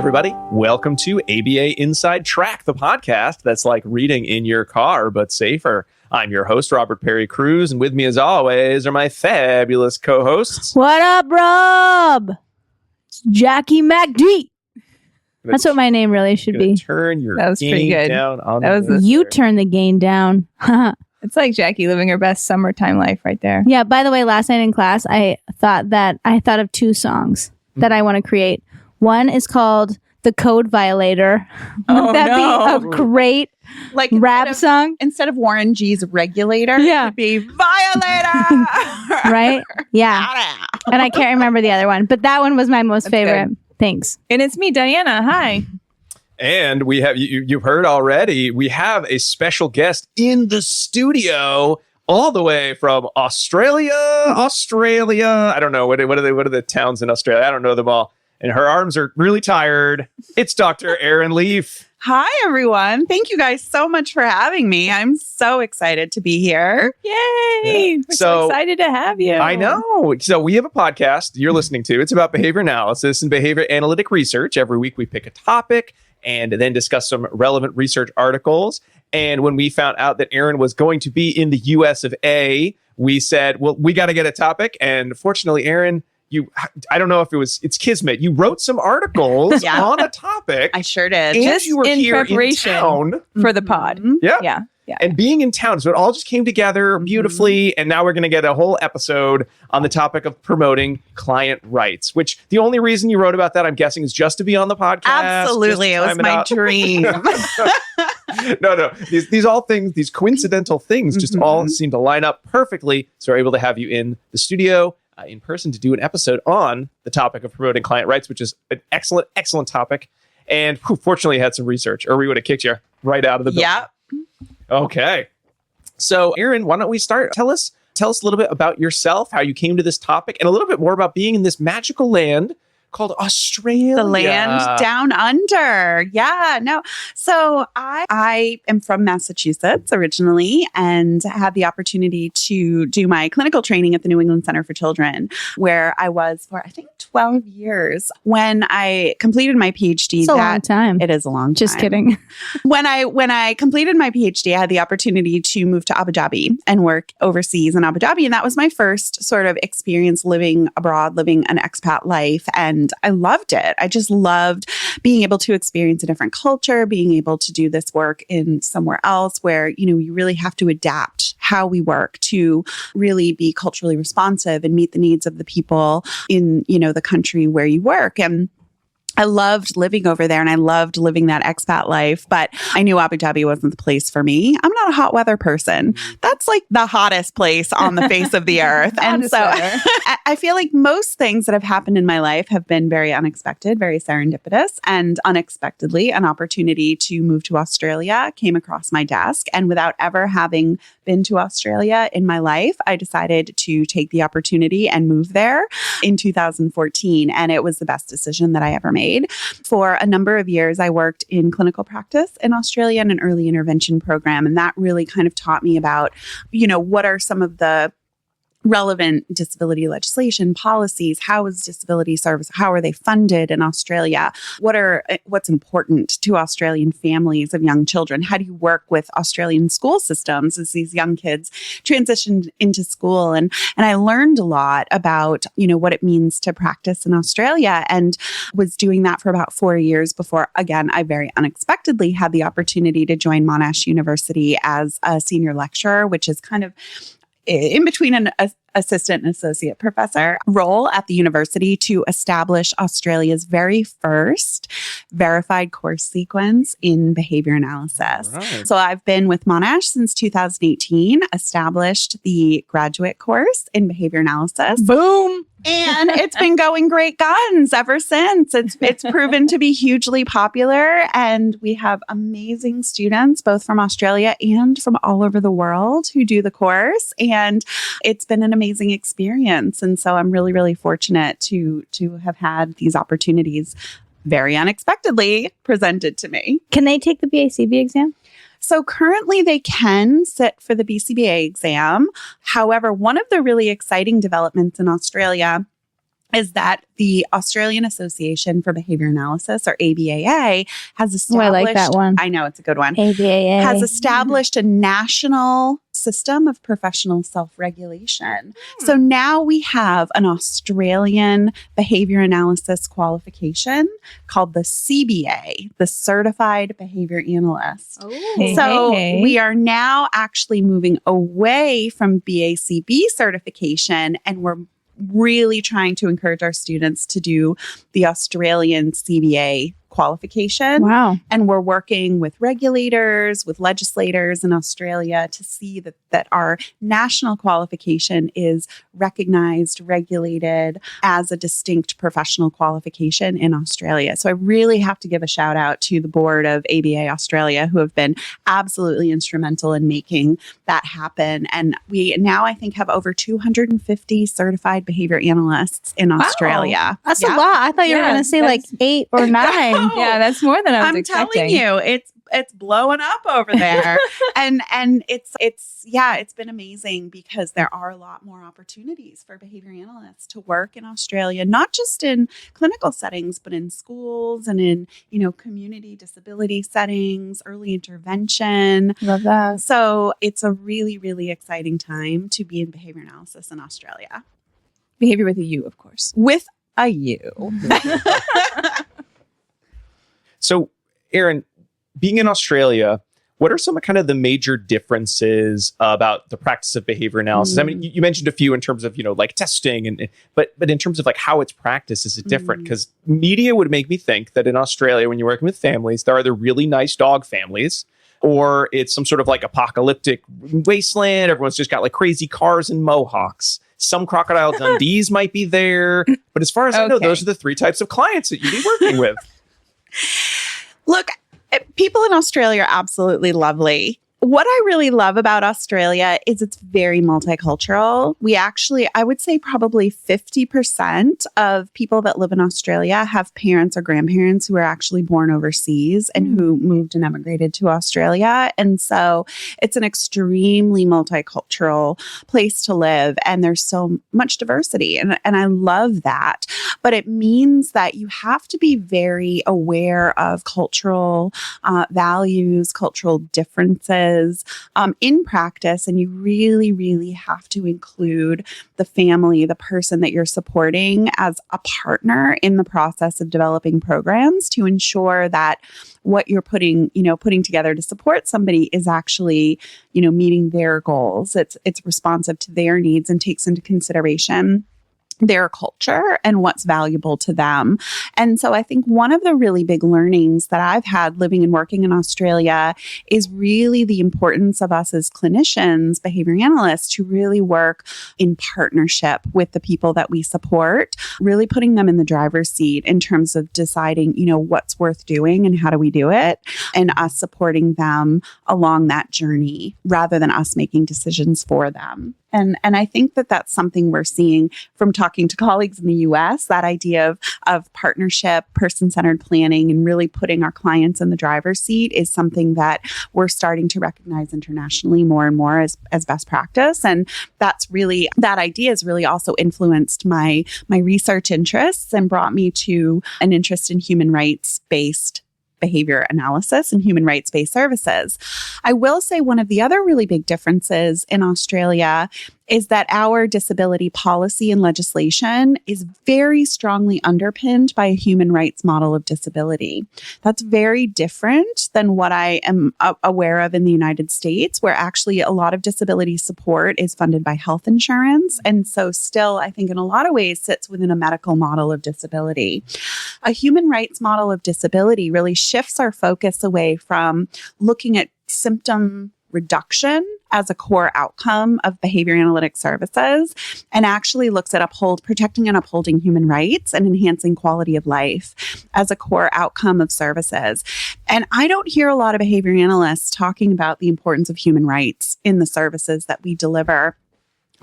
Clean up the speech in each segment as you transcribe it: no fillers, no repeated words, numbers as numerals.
everybody. Welcome to ABA Inside Track, the podcast that's like reading in your car, but safer. I'm your host, Robert Perry Cruz, and with me, as always, are my fabulous co-hosts. What up, Rob? It's Jackie MacD. That's what my name really should be. Turn your That was pretty good. down on That was You turn the gain down. It's like Jackie living her best summertime life right there. Yeah, by the way, last night in class, I thought of two songs that I want to create. One is called The Code Violator. Would that be a great rap song? Instead of Warren G's Regulator, Yeah. it'd be Violator. Right? Yeah. And I can't remember the other one, but that one was my most favorite. good. Thanks. And it's me, Diana. Hi. And we have, you've heard already, we have a special guest in the studio all the way from Australia. I don't know. What are the towns in Australia? I don't know them all. And her arms are really tired. It's Dr. Erin Leif. Hi, everyone. Thank you guys so much for having me. I'm so excited to be here. Yay. We're so excited to have you. I know. So we have a podcast you're listening to. It's about behavior analysis and behavior analytic research. Every week we pick a topic and then discuss some relevant research articles. And when we found out that Erin was going to be in the US of A, we said, well, we got to get a topic. And fortunately, Erin, I don't know if it's kismet. You wrote some articles on a topic. I sure did. And Just you were in here preparation in town. for the pod. Yeah. And being in town. So it all just came together beautifully. And now we're going to get a whole episode on the topic of promoting client rights, which the only reason you wrote about that, I'm guessing, is just to be on the podcast. Absolutely. It was my dream. No. These coincidental things just all seem to line up perfectly. So we're able to have you in the studio in person to do an episode on the topic of promoting client rights, which is an excellent topic. And fortunately, you had some research, or we would have kicked you right out of the building. Yeah. Okay. So, Erin, why don't we start? Tell us a little bit about yourself, how you came to this topic, and a little bit more about being in this magical land called Australia. The land down under. Yeah, no. So I am from Massachusetts originally and had the opportunity to do my clinical training at the New England Center for Children, where I was for, I think, 12 years. When I completed my PhD. It's a long time. It is a long time. Just kidding. When I completed my PhD, I had the opportunity to move to Abu Dhabi and work overseas in Abu Dhabi. And that was my first sort of experience living abroad, living an expat life. And I loved it. I just loved being able to experience a different culture, being able to do this work in somewhere else where, you really have to adapt how we work to really be culturally responsive and meet the needs of the people in, the country where you work. And I loved living over there and I loved living that expat life, but I knew Abu Dhabi wasn't the place for me. I'm not a hot weather person. That's like the hottest place on the face of the earth. And so I feel like most things that have happened in my life have been very unexpected, very serendipitous, and unexpectedly an opportunity to move to Australia came across my desk. And without ever having been to Australia in my life, I decided to take the opportunity and move there in 2014. And it was the best decision that I ever made. For a number of years, I worked in clinical practice in Australia in an early intervention program. And that really kind of taught me about, what are some of the relevant disability legislation, policies, how is disability service, how are they funded in Australia? What's important to Australian families of young children? How do you work with Australian school systems as these young kids transitioned into school? And I learned a lot about, what it means to practice in Australia, and was doing that for about 4 years before, again, I very unexpectedly had the opportunity to join Monash University as a senior lecturer, which is kind of in between an assistant and associate professor role at the university to establish Australia's very first verified course sequence in behavior analysis. Right. So I've been with Monash since 2018, established the graduate course in behavior analysis. Boom. And it's been going great guns ever since. It's proven to be hugely popular, and we have amazing students both from Australia and from all over the world who do the course, and it's been an amazing experience. And so I'm really, really fortunate to have had these opportunities very unexpectedly presented to me. Can they take the BACB exam? So currently they can sit for the BCBA exam. However, one of the really exciting developments in Australia is that the Australian Association for Behaviour Analysis, or ABAA, has established— I like that one. I know, it's a good one. ABAA. Has established a national system of professional self-regulation. So now we have an Australian behavior analysis qualification called the CBA, the Certified Behavior Analyst. So we are now actually moving away from BACB certification, and we're really trying to encourage our students to do the Australian CBA qualification. Wow. And we're working with regulators, with legislators in Australia to see that our national qualification is recognized, regulated as a distinct professional qualification in Australia. So I really have to give a shout out to the board of ABA Australia, who have been absolutely instrumental in making that happen. And we now, I think, have over 250 certified behavior analysts in Australia. That's a lot. I thought you were going to say like 8 or 9. Yeah, that's more than I was expecting. I'm telling you, it's blowing up over there. and it's been amazing because there are a lot more opportunities for behavior analysts to work in Australia, not just in clinical settings, but in schools and in, community disability settings, early intervention. Love that. So it's a really, really exciting time to be in behavior analysis in Australia. Behavior with a U, of course. With a U. So, Erin, being in Australia, what are some of kind of the major differences about the practice of behavior analysis? I mean, you mentioned a few in terms of, like testing, but in terms of like how it's practiced, is it different? Because media would make me think that in Australia, when you're working with families, there are either really nice dog families, or it's some sort of like apocalyptic wasteland. Everyone's just got like crazy cars and mohawks. Some Crocodile Dundees might be there. But as far as I know, those are the 3 types of clients that you'd be working with. Look, people in Australia are absolutely lovely. What I really love about Australia is it's very multicultural. We actually, I would say probably 50% of people that live in Australia have parents or grandparents who are actually born overseas and who moved and emigrated to Australia. And so it's an extremely multicultural place to live. And there's so much diversity. And I love that. But it means that you have to be very aware of cultural values, cultural differences in practice. And you really, really have to include the family, the person that you're supporting, as a partner in the process of developing programs to ensure that what you're putting together to support somebody is actually, meeting their goals. It's responsive to their needs and takes into consideration their culture and what's valuable to them. And so I think one of the really big learnings that I've had living and working in Australia is really the importance of us as clinicians, behavior analysts, to really work in partnership with the people that we support, really putting them in the driver's seat in terms of deciding, what's worth doing and how do we do it, and us supporting them along that journey rather than us making decisions for them. And I think that that's something we're seeing from talking to colleagues in the US, that idea of partnership, person-centered planning, and really putting our clients in the driver's seat is something that we're starting to recognize internationally more and more as best practice. And that idea has really also influenced my research interests and brought me to an interest in human rights-based behavior analysis and human rights-based services. I will say one of the other really big differences in Australia is that our disability policy and legislation is very strongly underpinned by a human rights model of disability. That's very different than what I am aware of in the United States, where actually a lot of disability support is funded by health insurance. And so still, I think in a lot of ways, sits within a medical model of disability. A human rights model of disability really shifts our focus away from looking at symptom reduction as a core outcome of behavior analytic services, and actually looks at protecting and upholding human rights and enhancing quality of life as a core outcome of services. And I don't hear a lot of behavior analysts talking about the importance of human rights in the services that we deliver.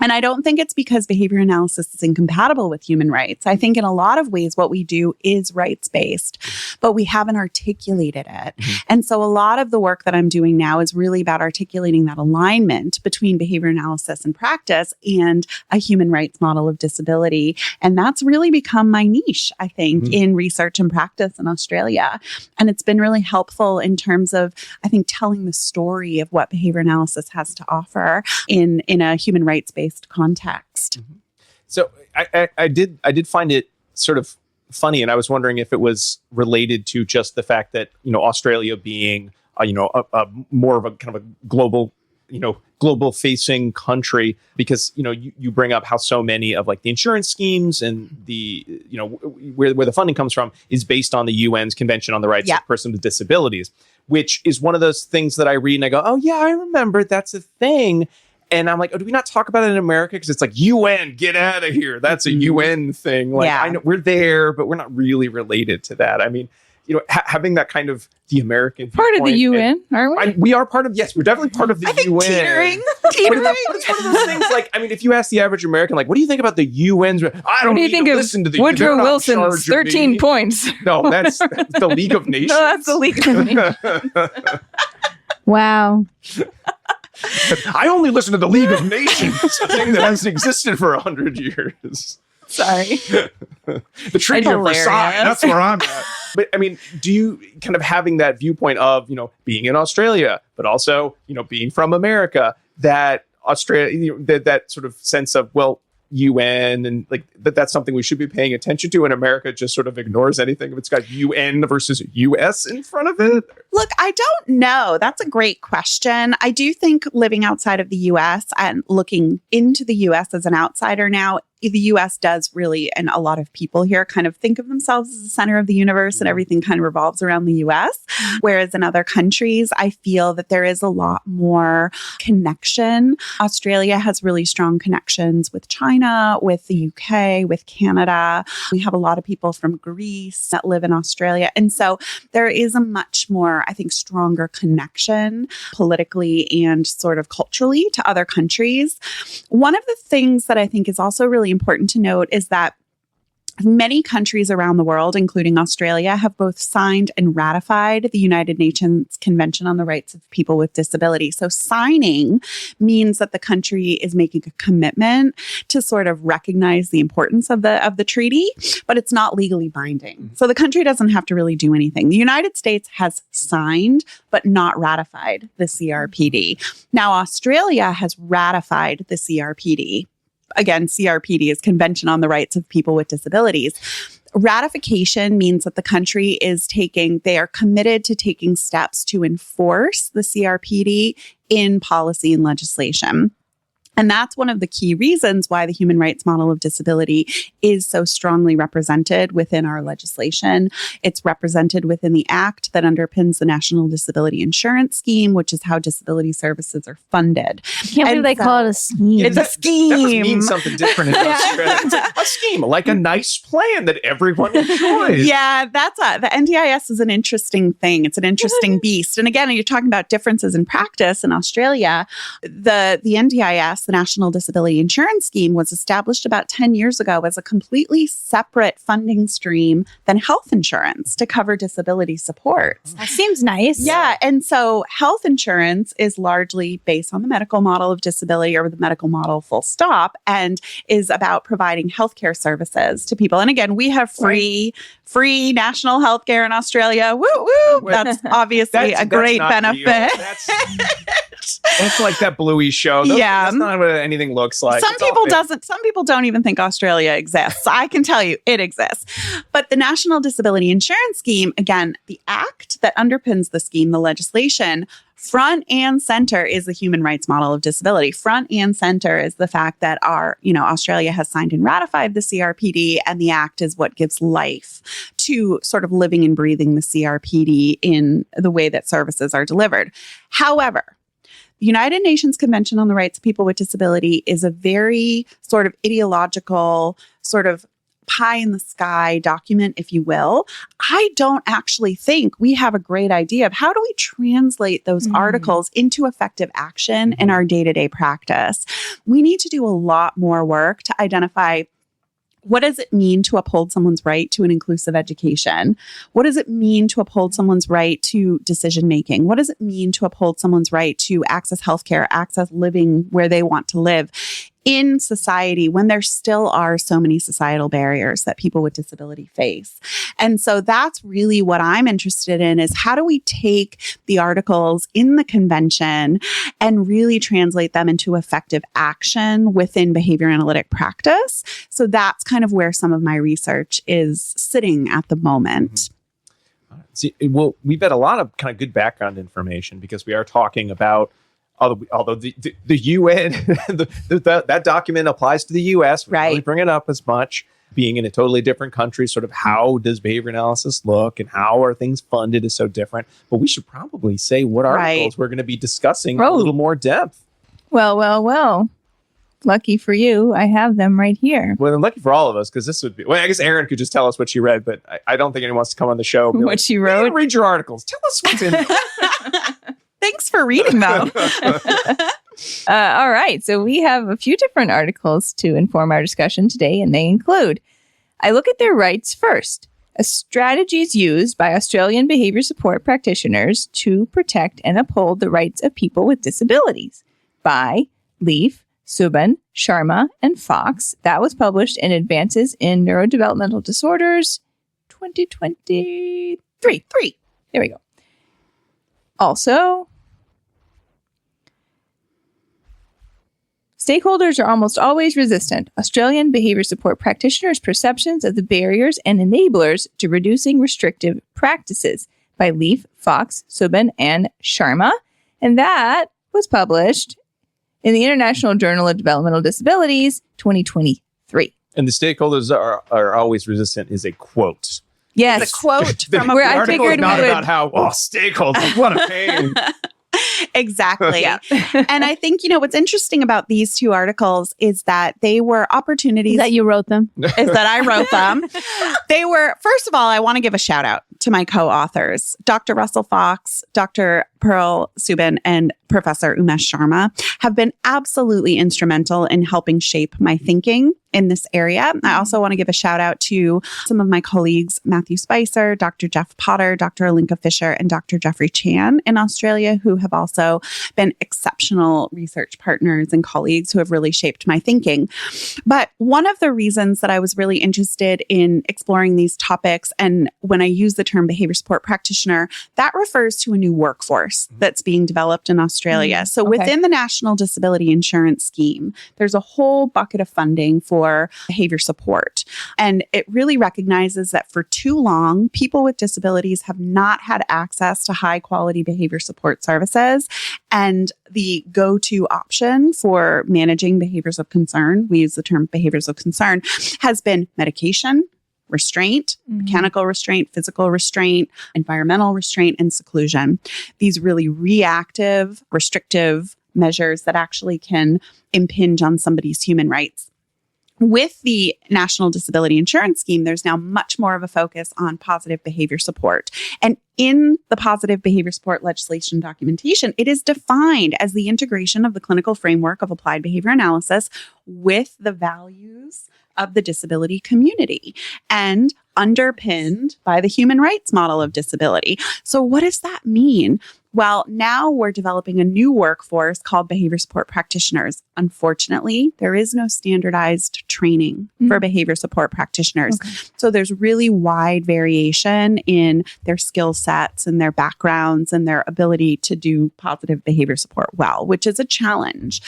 And I don't think it's because behavior analysis is incompatible with human rights. I think in a lot of ways, what we do is rights-based, but we haven't articulated it. And so a lot of the work that I'm doing now is really about articulating that alignment between behavior analysis and practice and a human rights model of disability. And that's really become my niche, I think, in research and practice in Australia. And it's been really helpful in terms of, I think, telling the story of what behavior analysis has to offer in a human rights-based context. So I did find it sort of funny, and I was wondering if it was related to just the fact that, you know, Australia being a more of a kind of a global facing country, because, you know, you bring up how so many of like the insurance schemes and the, you know, where the funding comes from is based on the UN's Convention on the Rights of Persons with Disabilities, which is one of those things that I read and I go, oh yeah, I remember that's a thing. And I'm like, oh, do we not talk about it in America? Because it's like, UN, get out of here. That's a UN thing. Like, I know we're there, but we're not really related to that. I mean, you know, having that kind of the American part of the UN, aren't we? We are part of, yes, we're definitely part of the UN. Teetering. But it's one of those things, like, I mean, if you ask the average American, like, what do you think about the UN's? I don't need to listen to the Woodrow Wilson's 13 points. No, that's the League of Nations. No, that's the League of Nations. Wow. I only listen to the League of Nations, a thing that hasn't existed for 100 years. Sorry. The Treaty of Versailles, that's where I'm at. But I mean, do you kind of having that viewpoint of, you know, being in Australia, but also, you know, being from America, that Australia, you know, that sort of sense of, well, UN and like that's something we should be paying attention to, and America just sort of ignores anything if it's got UN versus US in front of it? Look, I don't know. That's a great question. I do think living outside of the US and looking into the US as an outsider now, the US does really, and a lot of people here kind of think of themselves as the center of the universe and everything kind of revolves around the US. Whereas in other countries, I feel that there is a lot more connection. Australia has really strong connections with China, with the UK, with Canada. We have a lot of people from Greece that live in Australia. And so there is a much more, I think, stronger connection politically and sort of culturally to other countries. One of the things that I think is also really important to note is that many countries around the world, including Australia, have both signed and ratified the United Nations Convention on the Rights of People with Disabilities. So signing means that the country is making a commitment to sort of recognize the importance of the treaty, but it's not legally binding. So the country doesn't have to really do anything. The United States has signed but not ratified the CRPD. Now, Australia has ratified the CRPD. Again, CRPD is Convention on the Rights of People with Disabilities. Ratification means that the country they are committed to taking steps to enforce the CRPD in policy and legislation. And that's one of the key reasons why the human rights model of disability is so strongly represented within our legislation. It's represented within the act that underpins the National Disability Insurance Scheme, which is how disability services are funded. I can't believe they call it a scheme. It's a scheme. That must mean something different in Australia. It's a scheme, like a nice plan that everyone enjoys. Yeah, the NDIS is an interesting thing. It's an interesting beast. And again, you're talking about differences in practice in Australia. The NDIS, the National Disability Insurance Scheme, was established about 10 years ago as a completely separate funding stream than health insurance to cover disability supports. That seems nice. Yeah. And so health insurance is largely based on the medical model of disability, or the medical model full stop, and is about providing healthcare services to people. And again, we have free national healthcare in Australia. Woo woo. That's obviously a great benefit. That's like that Bluey show. That's not what anything looks like. Some people don't even think Australia exists. I can tell you it exists. But the National Disability Insurance Scheme, again, the act that underpins the scheme, the legislation, front and center is the human rights model of disability. Front and center is the fact that Australia has signed and ratified the CRPD, and the act is what gives life to sort of living and breathing the CRPD in the way that services are delivered. However, the United Nations Convention on the Rights of People with Disability is a very sort of ideological, sort of pie in the sky document, if you will, I don't actually think we have a great idea of how do we translate those articles into effective action in our day-to-day practice. We need to do a lot more work to identify what does it mean to uphold someone's right to an inclusive education? What does it mean to uphold someone's right to decision making? What does it mean to uphold someone's right to access healthcare, access living where they want to live in society when there still are so many societal barriers that people with disability face? And so that's really what I'm interested in, is how do we take the articles in the convention and really translate them into effective action within behavior analytic practice? So that's kind of where some of my research is sitting at the moment. See, well, we've had a lot of kind of good background information because we are talking about, although the UN, that document applies to the US, we don't really bring it up as much. Being in a totally different country, sort of how does behavior analysis look and how are things funded is so different. But we should probably say what articles we're going to be discussing in a little more depth. Well. Lucky for you, I have them right here. Well, then lucky for all of us, because this would be... Well, I guess Erin could just tell us what she read, but I don't think anyone wants to come on the show. What she wrote? Read your articles. Tell us what's in them. Thanks for reading them. All right. So we have a few different articles to inform our discussion today, and they include, I look at their rights first. Strategies used by Australian behavior support practitioners to protect and uphold the rights of people with disabilities by Leif, Subban, Sharma, and Fox. That was published in Advances in Neurodevelopmental Disorders 2023. There we go. Also, stakeholders are almost always resistant. Australian behavior support practitioners' perceptions of the barriers and enablers to reducing restrictive practices by Leif, Fox, Subban, and Sharma. And that was published in the International Journal of Developmental Disabilities 2023. And the stakeholders are always resistant is a quote. The Yes. quote from where the I article figured is not we would... about how, stakeholders, what a pain. Exactly. Yeah. And I think, what's interesting about these two articles is that they were opportunities. That you wrote them? Is that I wrote them. They were, first of all, I want to give a shout out to my co-authors, Dr. Russell Fox, Dr. Pearl Subban, and Professor Umesh Sharma have been absolutely instrumental in helping shape my thinking in this area. I also want to give a shout out to some of my colleagues, Matthew Spicer, Dr. Jeff Potter, Dr. Alinka Fisher, and Dr. Jeffrey Chan in Australia, who have also been exceptional research partners and colleagues who have really shaped my thinking. But one of the reasons that I was really interested in exploring these topics, and when I use the term behavior support practitioner, that refers to a new workforce that's being developed in Australia. So within the National Disability Insurance Scheme, there's a whole bucket of funding for behavior support. And it really recognizes that for too long, people with disabilities have not had access to high quality behavior support services. And the go-to option for managing behaviors of concern, we use the term behaviors of concern, has been medication, restraint, mechanical restraint, physical restraint, environmental restraint, and seclusion. These really reactive, restrictive measures that actually can impinge on somebody's human rights. With the National Disability Insurance Scheme, there's now much more of a focus on positive behavior support. And in the positive behavior support legislation documentation, it is defined as the integration of the clinical framework of applied behavior analysis with the values of the disability community and underpinned by the human rights model of disability. So what does that mean? Well, now we're developing a new workforce called behavior support practitioners. Unfortunately, there is no standardized training for behavior support practitioners. So there's really wide variation in their skill sets and their backgrounds and their ability to do positive behavior support well, which is a challenge.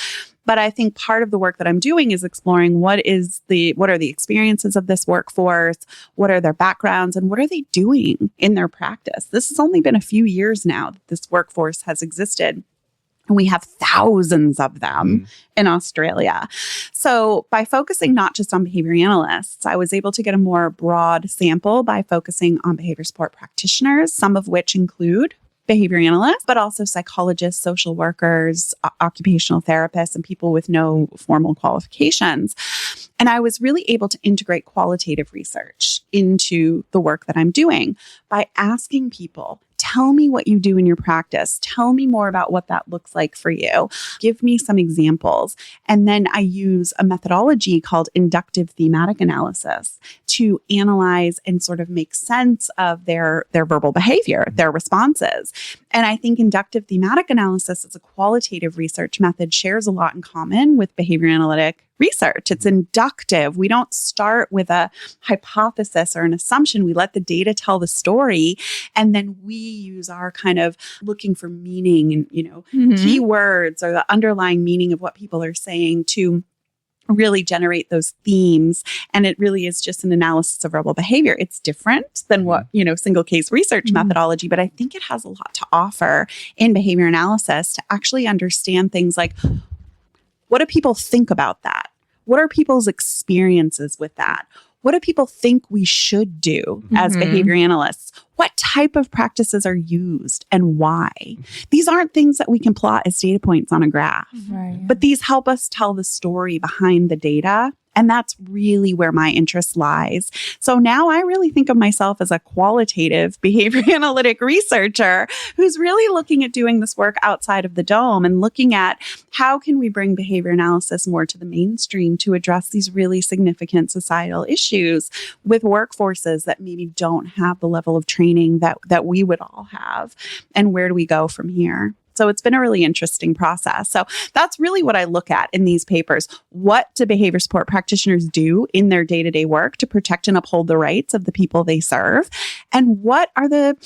But I think part of the work that I'm doing is exploring what are the experiences of this workforce, what are their backgrounds, and what are they doing in their practice. This has only been a few years now that this workforce has existed. And we have thousands of them in Australia. So by focusing not just on behavior analysts, I was able to get a more broad sample by focusing on behavior support practitioners, some of which include behavior analysts, but also psychologists, social workers, occupational therapists, and people with no formal qualifications. And I was really able to integrate qualitative research into the work that I'm doing by asking people, tell me what you do in your practice. Tell me more about what that looks like for you. Give me some examples. And then I use a methodology called inductive thematic analysis to analyze and sort of make sense of their verbal behavior, their responses. And I think inductive thematic analysis as a qualitative research method shares a lot in common with behavior analytic research. It's inductive. We don't start with a hypothesis or an assumption. We let the data tell the story, and then we use our kind of looking for meaning and, keywords or the underlying meaning of what people are saying to really generate those themes. And it really is just an analysis of verbal behavior. It's different than what, single case research methodology, but I think it has a lot to offer in behavior analysis to actually understand things like, what do people think about that? What are people's experiences with that? What do people think we should do as behavior analysts? What type of practices are used and why? These aren't things that we can plot as data points on a graph, but these help us tell the story behind the data. And that's really where my interest lies. So now I really think of myself as a qualitative behavior analytic researcher who's really looking at doing this work outside of the dome and looking at how can we bring behavior analysis more to the mainstream to address these really significant societal issues with workforces that maybe don't have the level of training that we would all have. And where do we go from here? So it's been a really interesting process. So that's really what I look at in these papers. What do behavior support practitioners do in their day-to-day work to protect and uphold the rights of the people they serve? And what are the,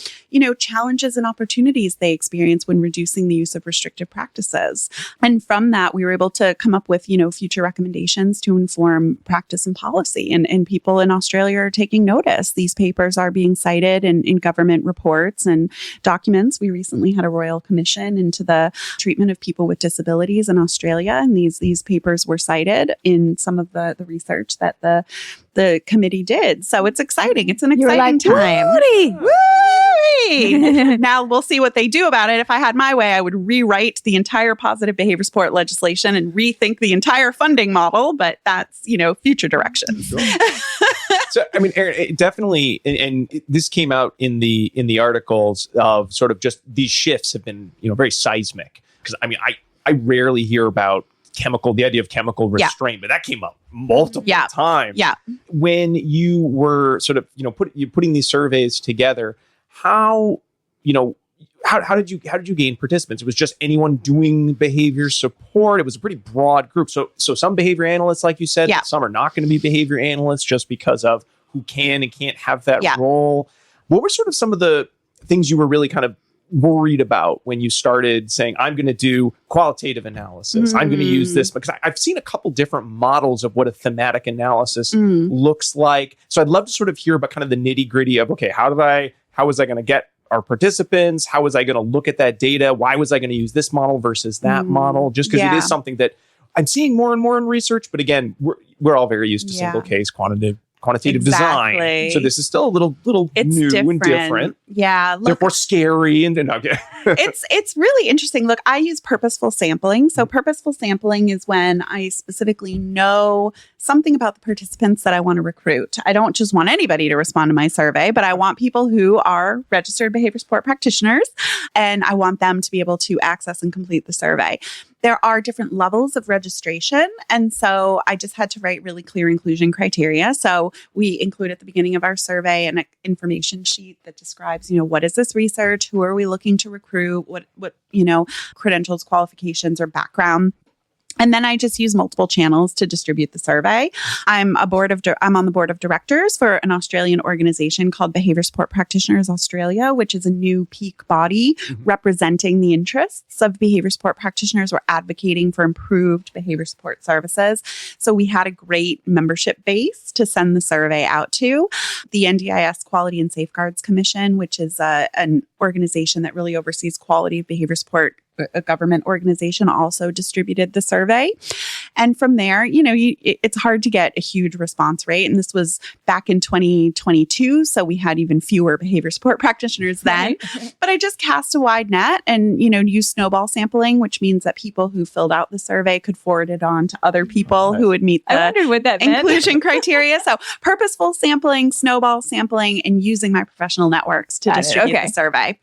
challenges and opportunities they experience when reducing the use of restrictive practices? And from that, we were able to come up with, future recommendations to inform practice and policy. And people in Australia are taking notice. These papers are being cited in government reports and documents. We recently had a royal commission into the treatment of people with disabilities in Australia. And these papers were cited in some of the research that the committee did. So it's exciting. It's an exciting time. Now we'll see what they do about it. If I had my way, I would rewrite the entire positive behavior support legislation and rethink the entire funding model. But that's, future directions. Sure. So, I mean, Erin, it definitely, and this came out in the articles of sort of just these shifts have been, very seismic. Because I rarely hear about the idea of chemical restraint, but that came up multiple times. Yeah. When you were sort of, putting these surveys together, how did you gain participants? It was just anyone doing behavior support. It was a pretty broad group. So some behavior analysts, like you said, some are not going to be behavior analysts just because of who can and can't have that role. What were sort of some of the things you were really kind of worried about when you started saying, I'm going to do qualitative analysis. I'm going to use this because I've seen a couple different models of what a thematic analysis looks like. So I'd love to sort of hear about kind of the nitty gritty of, okay, how was I going to get our participants? How was I going to look at that data? Why was I going to use this model versus that model? Just because it is something that I'm seeing more and more in research. But again, we're all very used to single case quantitative design. So this is still a little new different. And different. Yeah. Therefore scary. And okay. It's really interesting. Look, I use purposeful sampling. So purposeful sampling is when I specifically know something about the participants that I want to recruit. I don't just want anybody to respond to my survey, but I want people who are registered behavior support practitioners, and I want them to be able to access and complete the survey. There are different levels of registration. And so I just had to write really clear inclusion criteria. So we include at the beginning of our survey an information sheet that describes, what is this research? Who are we looking to recruit? What credentials, qualifications, or background? And then I just use multiple channels to distribute the survey. I'm on the board of directors for an Australian organization called Behaviour Support Practitioners Australia, which is a new peak body representing the interests of behaviour support practitioners. We're advocating for improved behaviour support services. So we had a great membership base to send the survey out to. The NDIS Quality and Safeguards Commission, which is an organization that really oversees quality of behaviour support, a government organization, also distributed the survey. And from there, it's hard to get a huge response rate. And this was back in 2022. So we had even fewer behavior support practitioners then. But I just cast a wide net and, used snowball sampling, which means that people who filled out the survey could forward it on to other people who would meet the inclusion criteria. So purposeful sampling, snowball sampling, and using my professional networks to distribute the survey.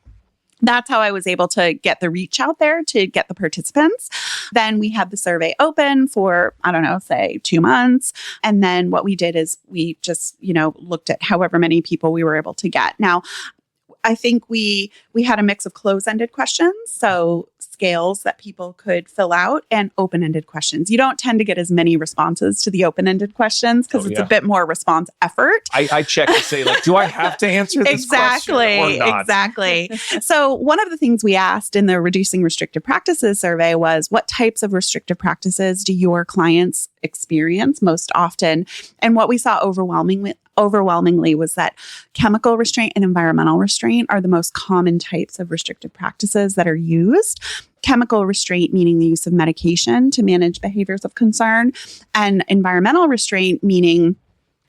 That's how I was able to get the reach out there to get the participants. Then we had the survey open for, say 2 months. And then what we did is we just, looked at however many people we were able to get. Now, I think we had a mix of close-ended questions, so scales that people could fill out, and open-ended questions. You don't tend to get as many responses to the open-ended questions because it's a bit more response effort. I check to say, do I have to answer this question or not? Exactly. So one of the things we asked in the Reducing Restrictive Practices survey was, what types of restrictive practices do your clients experience most often? And what we saw overwhelmingly was that chemical restraint and environmental restraint are the most common types of restrictive practices that are used. Chemical restraint meaning the use of medication to manage behaviors of concern, and environmental restraint meaning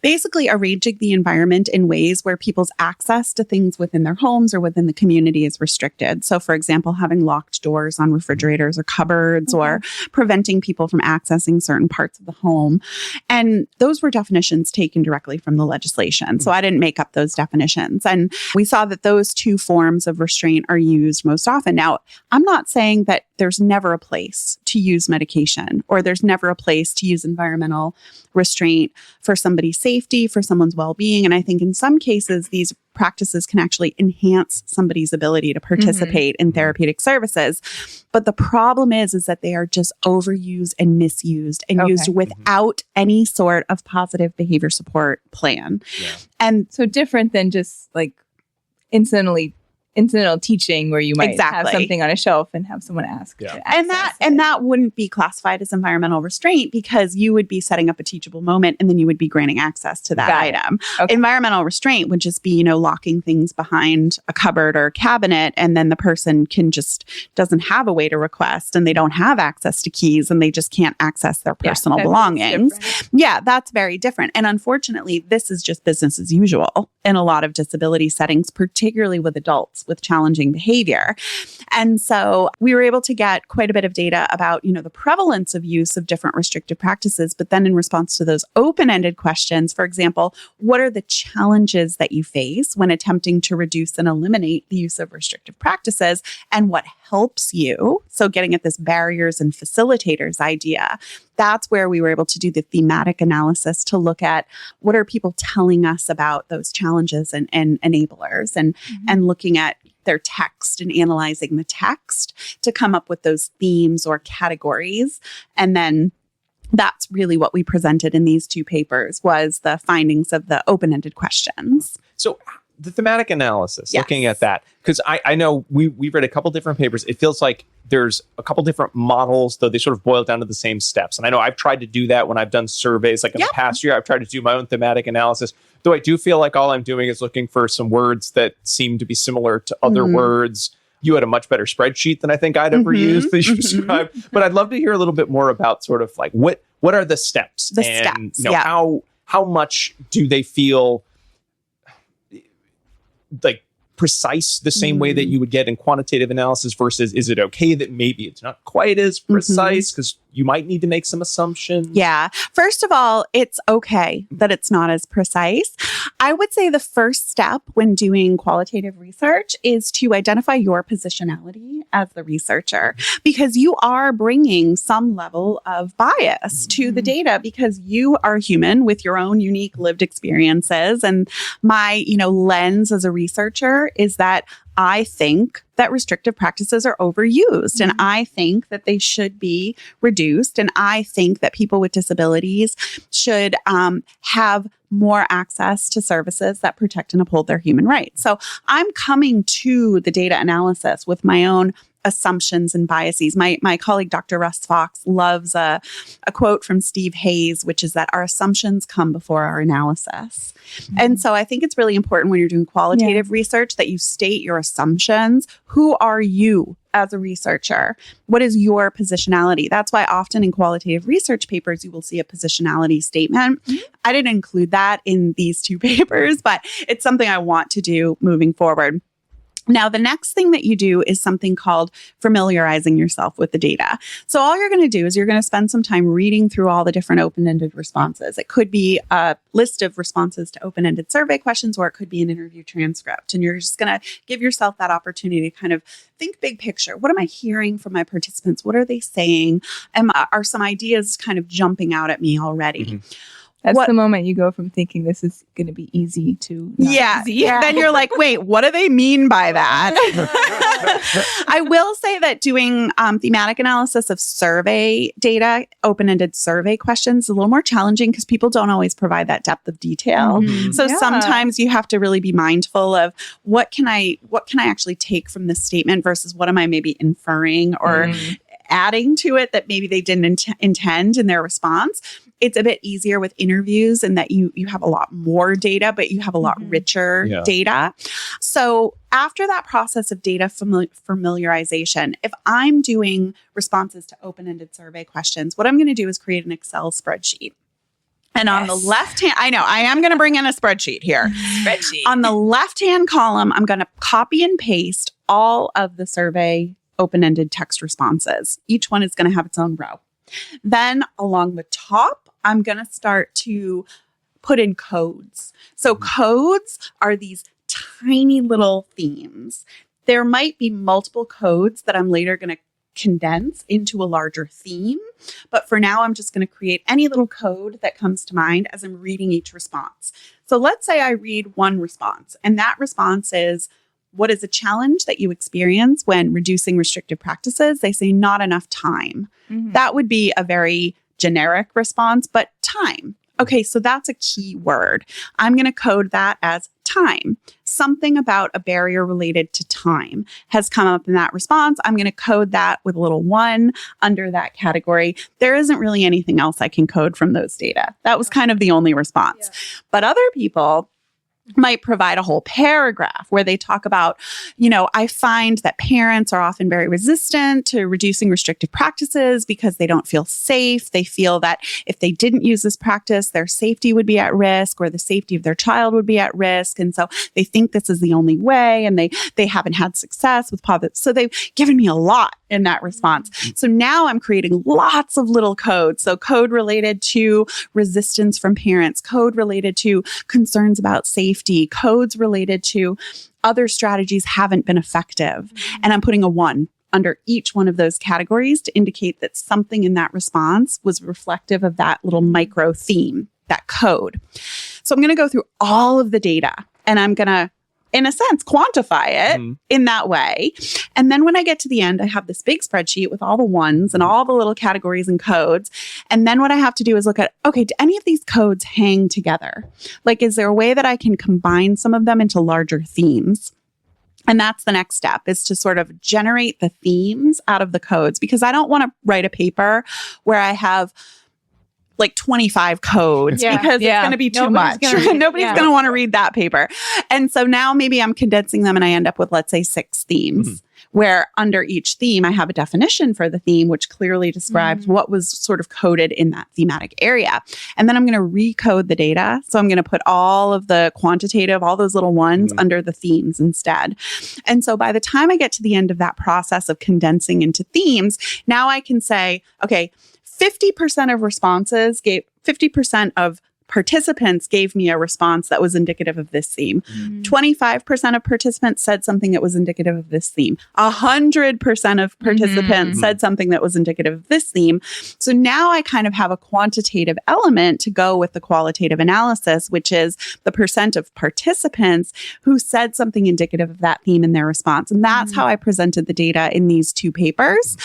basically arranging the environment in ways where people's access to things within their homes or within the community is restricted. So, for example, having locked doors on refrigerators or cupboards, or preventing people from accessing certain parts of the home. And those were definitions taken directly from the legislation. So I didn't make up those definitions. And we saw that those two forms of restraint are used most often. Now, I'm not saying that there's never a place to use medication, or there's never a place to use environmental restraint for somebody's safety, for someone's well-being. And I think in some cases, these practices can actually enhance somebody's ability to participate in therapeutic services. But the problem is that they are just overused and misused and used without any sort of positive behavior support plan. Yeah. And so different than just incidental teaching where you might have something on a shelf and have someone ask. Yeah. And that wouldn't be classified as environmental restraint because you would be setting up a teachable moment and then you would be granting access to that item. Okay. Environmental restraint would just be, locking things behind a cupboard or a cabinet, and then the person doesn't have a way to request, and they don't have access to keys, and they just can't access their personal belongings. Yeah, that's very different. And unfortunately, this is just business as usual in a lot of disability settings, particularly with adults with challenging behavior. And so we were able to get quite a bit of data about, the prevalence of use of different restrictive practices. But then in response to those open-ended questions, for example, what are the challenges that you face when attempting to reduce and eliminate the use of restrictive practices, and what helps you? So getting at this barriers and facilitators idea, that's where we were able to do the thematic analysis to look at what are people telling us about those challenges and enablers, and looking at their text and analyzing the text to come up with those themes or categories. And then that's really what we presented in these two papers, was the findings of the open-ended questions. So the thematic analysis, looking at that, because I know we've read a couple different papers. It feels like there's a couple different models, though they sort of boil down to the same steps. And I know I've tried to do that when I've done surveys, like in the past year, I've tried to do my own thematic analysis, though I do feel like all I'm doing is looking for some words that seem to be similar to other words. You had a much better spreadsheet than I think I'd ever used that you described. But I'd love to hear a little bit more about sort of like what are the steps? How much do they feel like precise the same way that you would get in quantitative analysis, versus is it okay that maybe it's not quite as precise because you might need to make some assumptions? Yeah. First of all, it's okay that it's not as precise. I would say the first step when doing qualitative research is to identify your positionality as the researcher, because you are bringing some level of bias to the data, because you are human with your own unique lived experiences. And my, lens as a researcher is that I think that restrictive practices are overused, and I think that they should be reduced. And I think that people with disabilities should have more access to services that protect and uphold their human rights. So I'm coming to the data analysis with my own assumptions and biases. My colleague, Dr. Russ Fox, loves a quote from Steve Hayes, which is that our assumptions come before our analysis. And so I think it's really important when you're doing qualitative research that you state your assumptions. Who are you as a researcher? What is your positionality? That's why often in qualitative research papers, you will see a positionality statement. Mm-hmm. I didn't include that in these 2 papers, but it's something I want to do moving forward. Now, the next thing that you do is something called familiarizing yourself with the data. So all you're going to do is you're going to spend some time reading through all the different open-ended responses. It could be a list of responses to open-ended survey questions, or it could be an interview transcript. And you're just going to give yourself that opportunity to kind of think big picture. What am I hearing from my participants? What are they saying? Are some ideas kind of jumping out at me already? Mm-hmm. That's the moment you go from thinking this is going to be easy to not easy. Yeah. Then you're like, wait, what do they mean by that? I will say that doing thematic analysis of survey data, open-ended survey questions, is a little more challenging because people don't always provide that depth of detail. Mm-hmm. So sometimes you have to really be mindful of what can I actually take from this statement versus what am I maybe inferring or adding to it that maybe they didn't intend in their response. It's a bit easier with interviews in that you have a lot more data, but you have a lot richer data. So after that process of data familiarization, if I'm doing responses to open-ended survey questions, what I'm going to do is create an Excel spreadsheet. And on the left hand, I know I am going to bring in a spreadsheet here. On the left-hand column, I'm going to copy and paste all of the survey open-ended text responses. Each one is going to have its own row. Then along the top, I'm going to start to put in codes. So codes are these tiny little themes. There might be multiple codes that I'm later going to condense into a larger theme. But for now, I'm just going to create any little code that comes to mind as I'm reading each response. So let's say I read one response, and that response is, what is a challenge that you experience when reducing restrictive practices? They say not enough time. Mm-hmm. That would be a very generic response, but time. Okay, so that's a key word. I'm going to code that as time. Something about a barrier related to time has come up in that response. I'm going to code that with a little 1 under that category. There isn't really anything else I can code from those data. That was kind of the only response. Yeah. But other people might provide a whole paragraph where they talk about, I find that parents are often very resistant to reducing restrictive practices because they don't feel safe. They feel that if they didn't use this practice, their safety would be at risk or the safety of their child would be at risk. And so they think this is the only way, and they haven't had success with POV. So they've given me a lot in that response. So now I'm creating lots of little codes. So code related to resistance from parents, code related to concerns about safety, codes related to other strategies haven't been effective. And I'm putting a 1 under each one of those categories to indicate that something in that response was reflective of that little micro theme, that code. So I'm going to go through all of the data, and I'm going to, in a sense, quantify it in that way. And then when I get to the end, I have this big spreadsheet with all the 1s and all the little categories and codes. And then what I have to do is look at, okay, do any of these codes hang together? Like, is there a way that I can combine some of them into larger themes? And that's the next step, is to sort of generate the themes out of the codes, because I don't want to write a paper where I have like 25 codes because it's going to be too much. Nobody's going to want to read that paper. And so now maybe I'm condensing them and I end up with, let's say, 6 themes, where under each theme, I have a definition for the theme, which clearly describes what was sort of coded in that thematic area. And then I'm going to recode the data. So I'm going to put all of the quantitative, all those little 1s under the themes instead. And so by the time I get to the end of that process of condensing into themes, now I can say, okay, 50% of responses gave 50% of participants gave me a response that was indicative of this theme. 25% of participants said something that was indicative of this theme. 100% of participants said something that was indicative of this theme. So now I kind of have a quantitative element to go with the qualitative analysis, which is the percent of participants who said something indicative of that theme in their response. And that's how I presented the data in these 2 papers.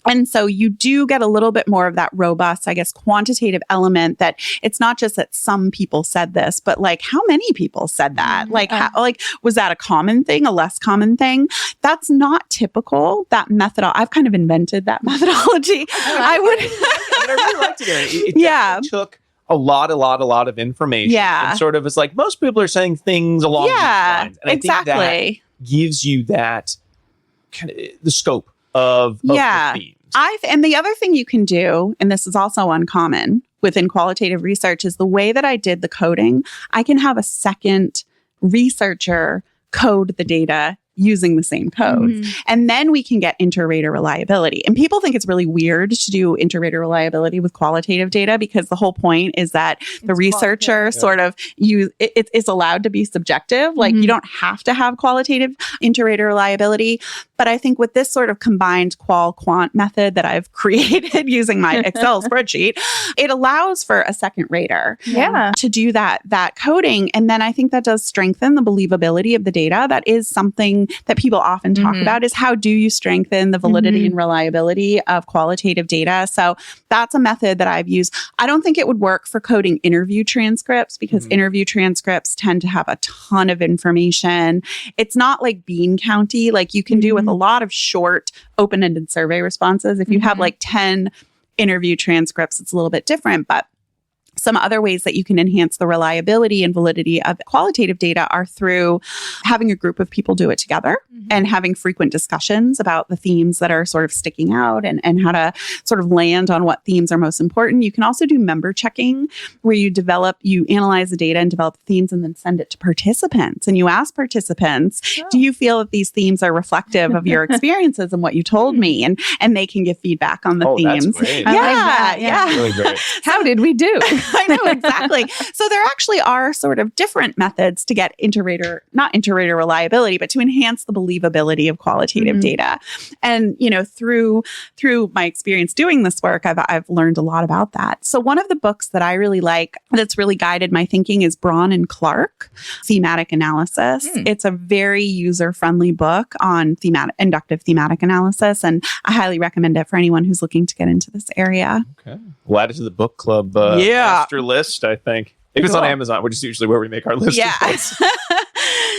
And so you do get a little bit more of that robust, I guess, quantitative element, that it's not just that some people said this, but like, how many people said that? Like, was that a common thing, a less common thing? That's not typical. That method, I've kind of invented that methodology. I really liked it. It took a lot of information. And sort of, it's like, most people are saying things along these lines. And I think that gives you that kind of the scope of the themes. And the other thing you can do, and this is also uncommon within qualitative research, is the way that I did the coding, I can have a second researcher code the data using the same code. And then we can get inter-rater reliability. And people think it's really weird to do inter-rater reliability with qualitative data because the whole point is that the researcher sort of it's allowed to be subjective. Like you don't have to have qualitative inter-rater reliability. But I think with this sort of combined qual-quant method that I've created using my Excel spreadsheet, it allows for a second rater to do that coding. And then I think that does strengthen the believability of the data. That is something that people often talk about, is how do you strengthen the validity and reliability of qualitative data? So that's a method that I've used. I don't think it would work for coding interview transcripts because interview transcripts tend to have a ton of information. It's not like bean county, like you can do with a lot of short open-ended survey responses. If you have like 10 interview transcripts, it's a little bit different, but some other ways that you can enhance the reliability and validity of qualitative data are through having a group of people do it together and having frequent discussions about the themes that are sort of sticking out and how to sort of land on what themes are most important. You can also do member checking where you analyze the data and develop themes and then send it to participants. And you ask participants, do you feel that these themes are reflective of your experiences and what you told me? And they can give feedback on the themes. That's great. Yeah. Really great. How did we do? I know, exactly. So there actually are sort of different methods to get not inter-rater reliability, but to enhance the believability of qualitative data. And, through my experience doing this work, I've learned a lot about that. So one of the books that I really like that's really guided my thinking is Braun and Clark, Thematic Analysis. It's a very user-friendly book on inductive thematic analysis, and I highly recommend it for anyone who's looking to get into this area. Okay. We'll add it to the book club master list, I think. If it's on Amazon, which is usually where we make our list. Yeah.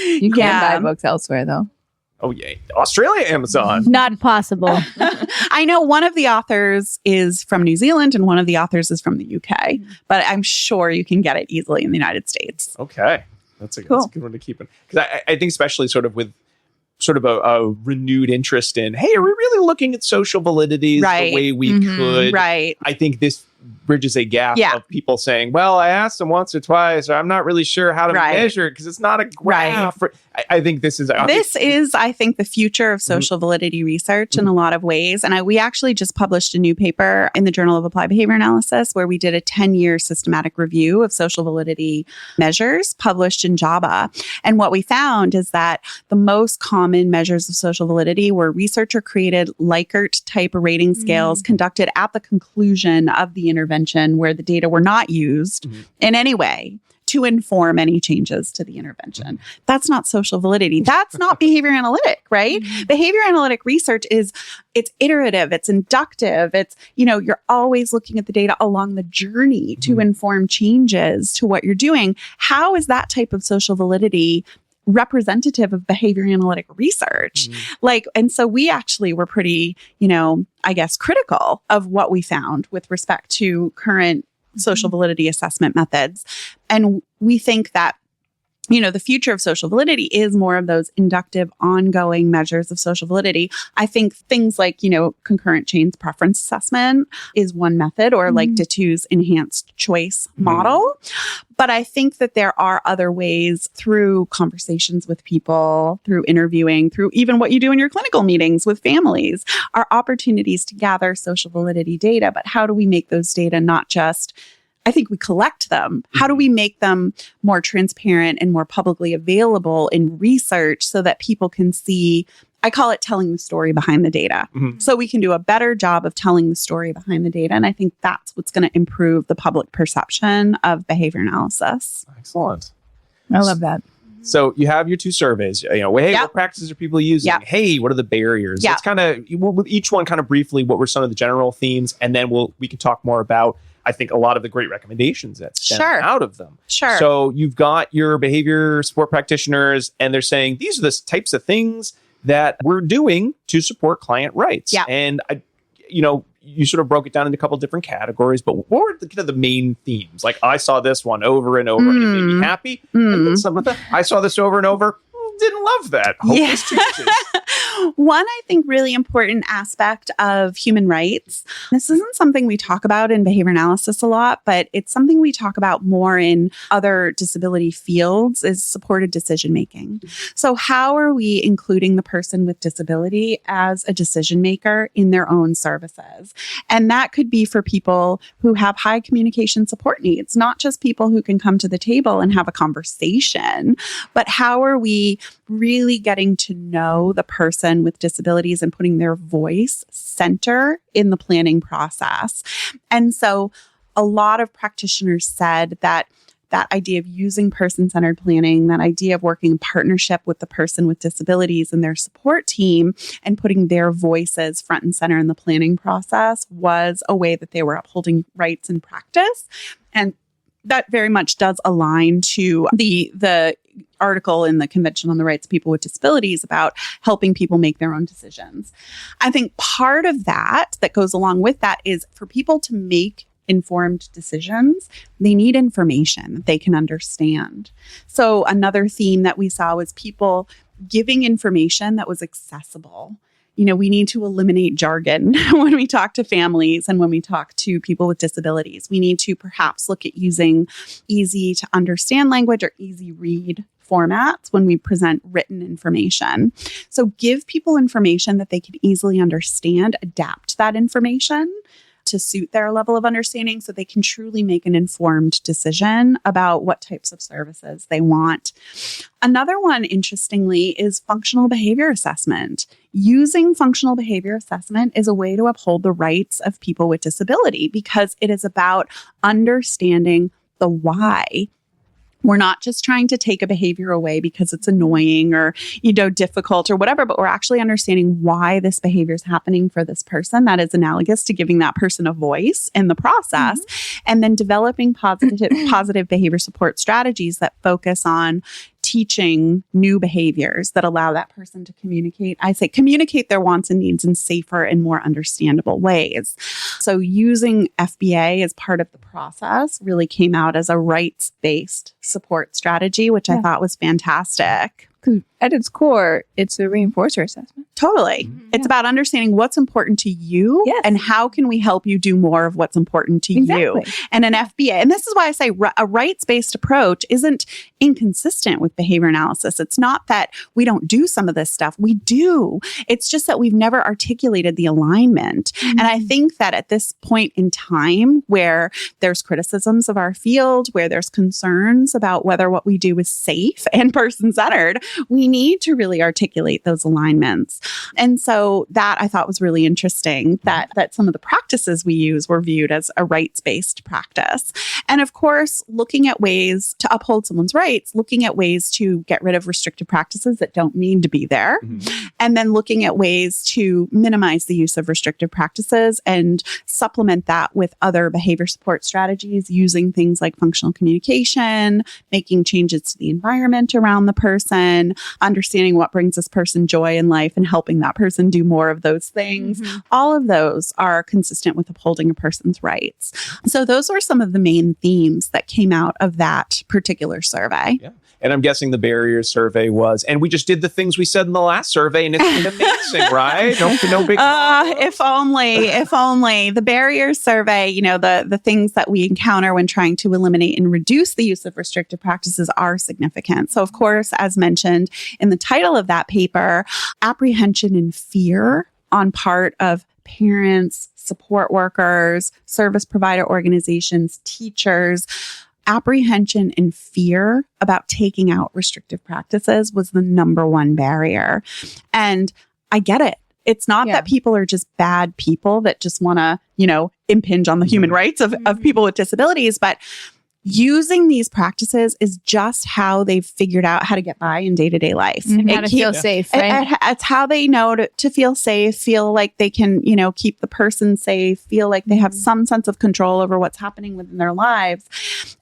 You can buy books elsewhere, though. Oh, yeah. Australia, Amazon. Not possible. I know one of the authors is from New Zealand and one of the authors is from the UK, but I'm sure you can get it easily in the United States. Okay. That's a good one to keep in. Because I think especially sort of with sort of a renewed interest in, hey, are we really looking at social validities the way we could? Right. I think this bridges a gap of people saying, well, I asked them once or twice, or I'm not really sure how to measure it because it's not a graph. I think this is... I think, the future of social validity research in a lot of ways. And we actually just published a new paper in the Journal of Applied Behavior Analysis where we did a 10-year systematic review of social validity measures published in JABA. And what we found is that the most common measures of social validity were researcher-created Likert-type rating scales conducted at the conclusion of the intervention where the data were not used in any way to inform any changes to the intervention. That's not social validity. That's not behavior analytic, right? Behavior analytic research it's iterative, it's inductive, it's, you're always looking at the data along the journey to inform changes to what you're doing. How is that type of social validity representative of behavior analytic research? And so we actually were pretty, I guess, critical of what we found with respect to current social validity assessment methods. And we think that, the future of social validity is more of those inductive, ongoing measures of social validity. I think things like, concurrent chains preference assessment is one method, or like Dittu's enhanced choice model. But I think that there are other ways through conversations with people, through interviewing, through even what you do in your clinical meetings with families, are opportunities to gather social validity data. But how do we make those data not just... I think we collect them. How do we make them more transparent and more publicly available in research so that people can see, I call it telling the story behind the data. So we can do a better job of telling the story behind the data. And I think that's what's going to improve the public perception of behavior analysis. Excellent. I love that. So you have your two surveys, hey, what practices are people using? Hey, what are the barriers? It's kind of, with each one kind of briefly, what were some of the general themes? And then we can talk more about, I think, a lot of the great recommendations that stem out of them. So you've got your behavior support practitioners, and they're saying, these are the types of things that we're doing to support client rights. And, you sort of broke it down into a couple different categories, but what were the main themes? Like, I saw this one over and over, and it made me happy. And then some of I saw this over and over. Didn't love that. Hope this changes. One, I think, really important aspect of human rights. This isn't something we talk about in behavior analysis a lot, but it's something we talk about more in other disability fields is supported decision making. So how are we including the person with disability as a decision maker in their own services? And that could be for people who have high communication support needs, not just people who can come to the table and have a conversation, but how are we really getting to know the person with disabilities and putting their voice center in the planning process? And so a lot of practitioners said that idea of using person-centered planning, that idea of working in partnership with the person with disabilities and their support team and putting their voices front and center in the planning process was a way that they were upholding rights in practice. And that very much does align to the article in the Convention on the Rights of People with Disabilities about helping people make their own decisions. I think part of that goes along with that is for people to make informed decisions, they need information that they can understand. So another theme that we saw was people giving information that was accessible. We need to eliminate jargon when we talk to families and when we talk to people with disabilities. We need to perhaps look at using easy to understand language or easy read formats when we present written information. So give people information that they can easily understand, adapt that information to suit their level of understanding so they can truly make an informed decision about what types of services they want. Another one, interestingly, is functional behavior assessment. Using functional behavior assessment is a way to uphold the rights of people with disability because it is about understanding the why. We're not just trying to take a behavior away because it's annoying or, difficult or whatever, but we're actually understanding why this behavior is happening for this person. That is analogous to giving that person a voice in the process, and then developing positive behavior support strategies that focus on teaching new behaviors that allow that person to communicate their wants and needs in safer and more understandable ways. So using FBA as part of the process really came out as a rights-based support strategy, which I thought was fantastic. At its core, it's a reinforcer assessment. Totally. It's about understanding what's important to you and how can we help you do more of what's important to you. And an FBA, and this is why I say a rights-based approach isn't inconsistent with behavior analysis. It's not that we don't do some of this stuff. We do. It's just that we've never articulated the alignment. And I think that at this point in time where there's criticisms of our field, where there's concerns about whether what we do is safe and person-centered, we need to really articulate those alignments. And so that I thought was really interesting that some of the practices we use were viewed as a rights-based practice. And of course, looking at ways to uphold someone's rights, looking at ways to get rid of restrictive practices that don't need to be there, and then looking at ways to minimize the use of restrictive practices and supplement that with other behavior support strategies using things like functional communication, making changes to the environment around the person, understanding what brings this person joy in life and helping that person do more of those things. All of those are consistent with upholding a person's rights. So those were some of the main themes that came out of that particular survey. Yeah. And I'm guessing the barriers survey was, and we just did the things we said in the last survey, and it's been amazing, right? No big if only the barriers survey, the things that we encounter when trying to eliminate and reduce the use of restrictive practices are significant. So of course, as mentioned in the title of that paper, apprehension and fear on part of parents, support workers, service provider organizations, teachers. Apprehension and fear about taking out restrictive practices was the number one barrier. And I get it. It's not that people are just bad people that just want to, impinge on the human rights of people with disabilities, but using these practices is just how they've figured out how to get by in day-to-day life. And how to feel safe, right? It's how they know to feel safe, feel like they can, keep the person safe, feel like they have some sense of control over what's happening within their lives.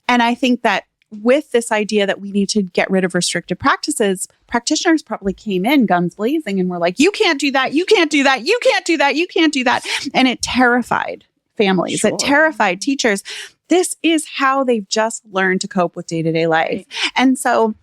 And I think that with this idea that we need to get rid of restrictive practices, practitioners probably came in guns blazing and were like, you can't do that, you can't do that, you can't do that, you can't do that. And it terrified families, it terrified teachers. This is how they've just learned to cope with day-to-day life. And so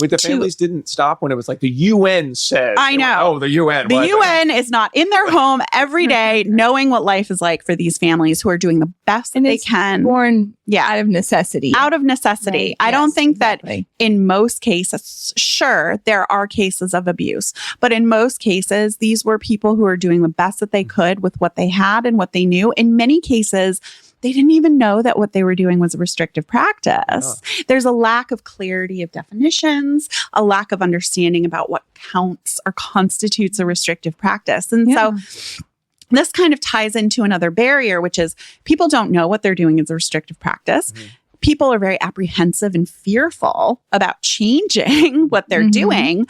Wait, the families didn't stop when it was like the UN says. I know. The UN. The UN is not in their home every day knowing what life is like for these families who are doing the best that they can. Born out of necessity. Out of necessity. Right. I don't think that in most cases, sure, there are cases of abuse, but in most cases, these were people who are doing the best that they could with what they had and what they knew. In many cases, they didn't even know that what they were doing was a restrictive practice. Oh. There's a lack of clarity of definitions, a lack of understanding about what counts or constitutes a restrictive practice. And so this kind of ties into another barrier, which is people don't know what they're doing as a restrictive practice. Mm-hmm. People are very apprehensive and fearful about changing what they're doing.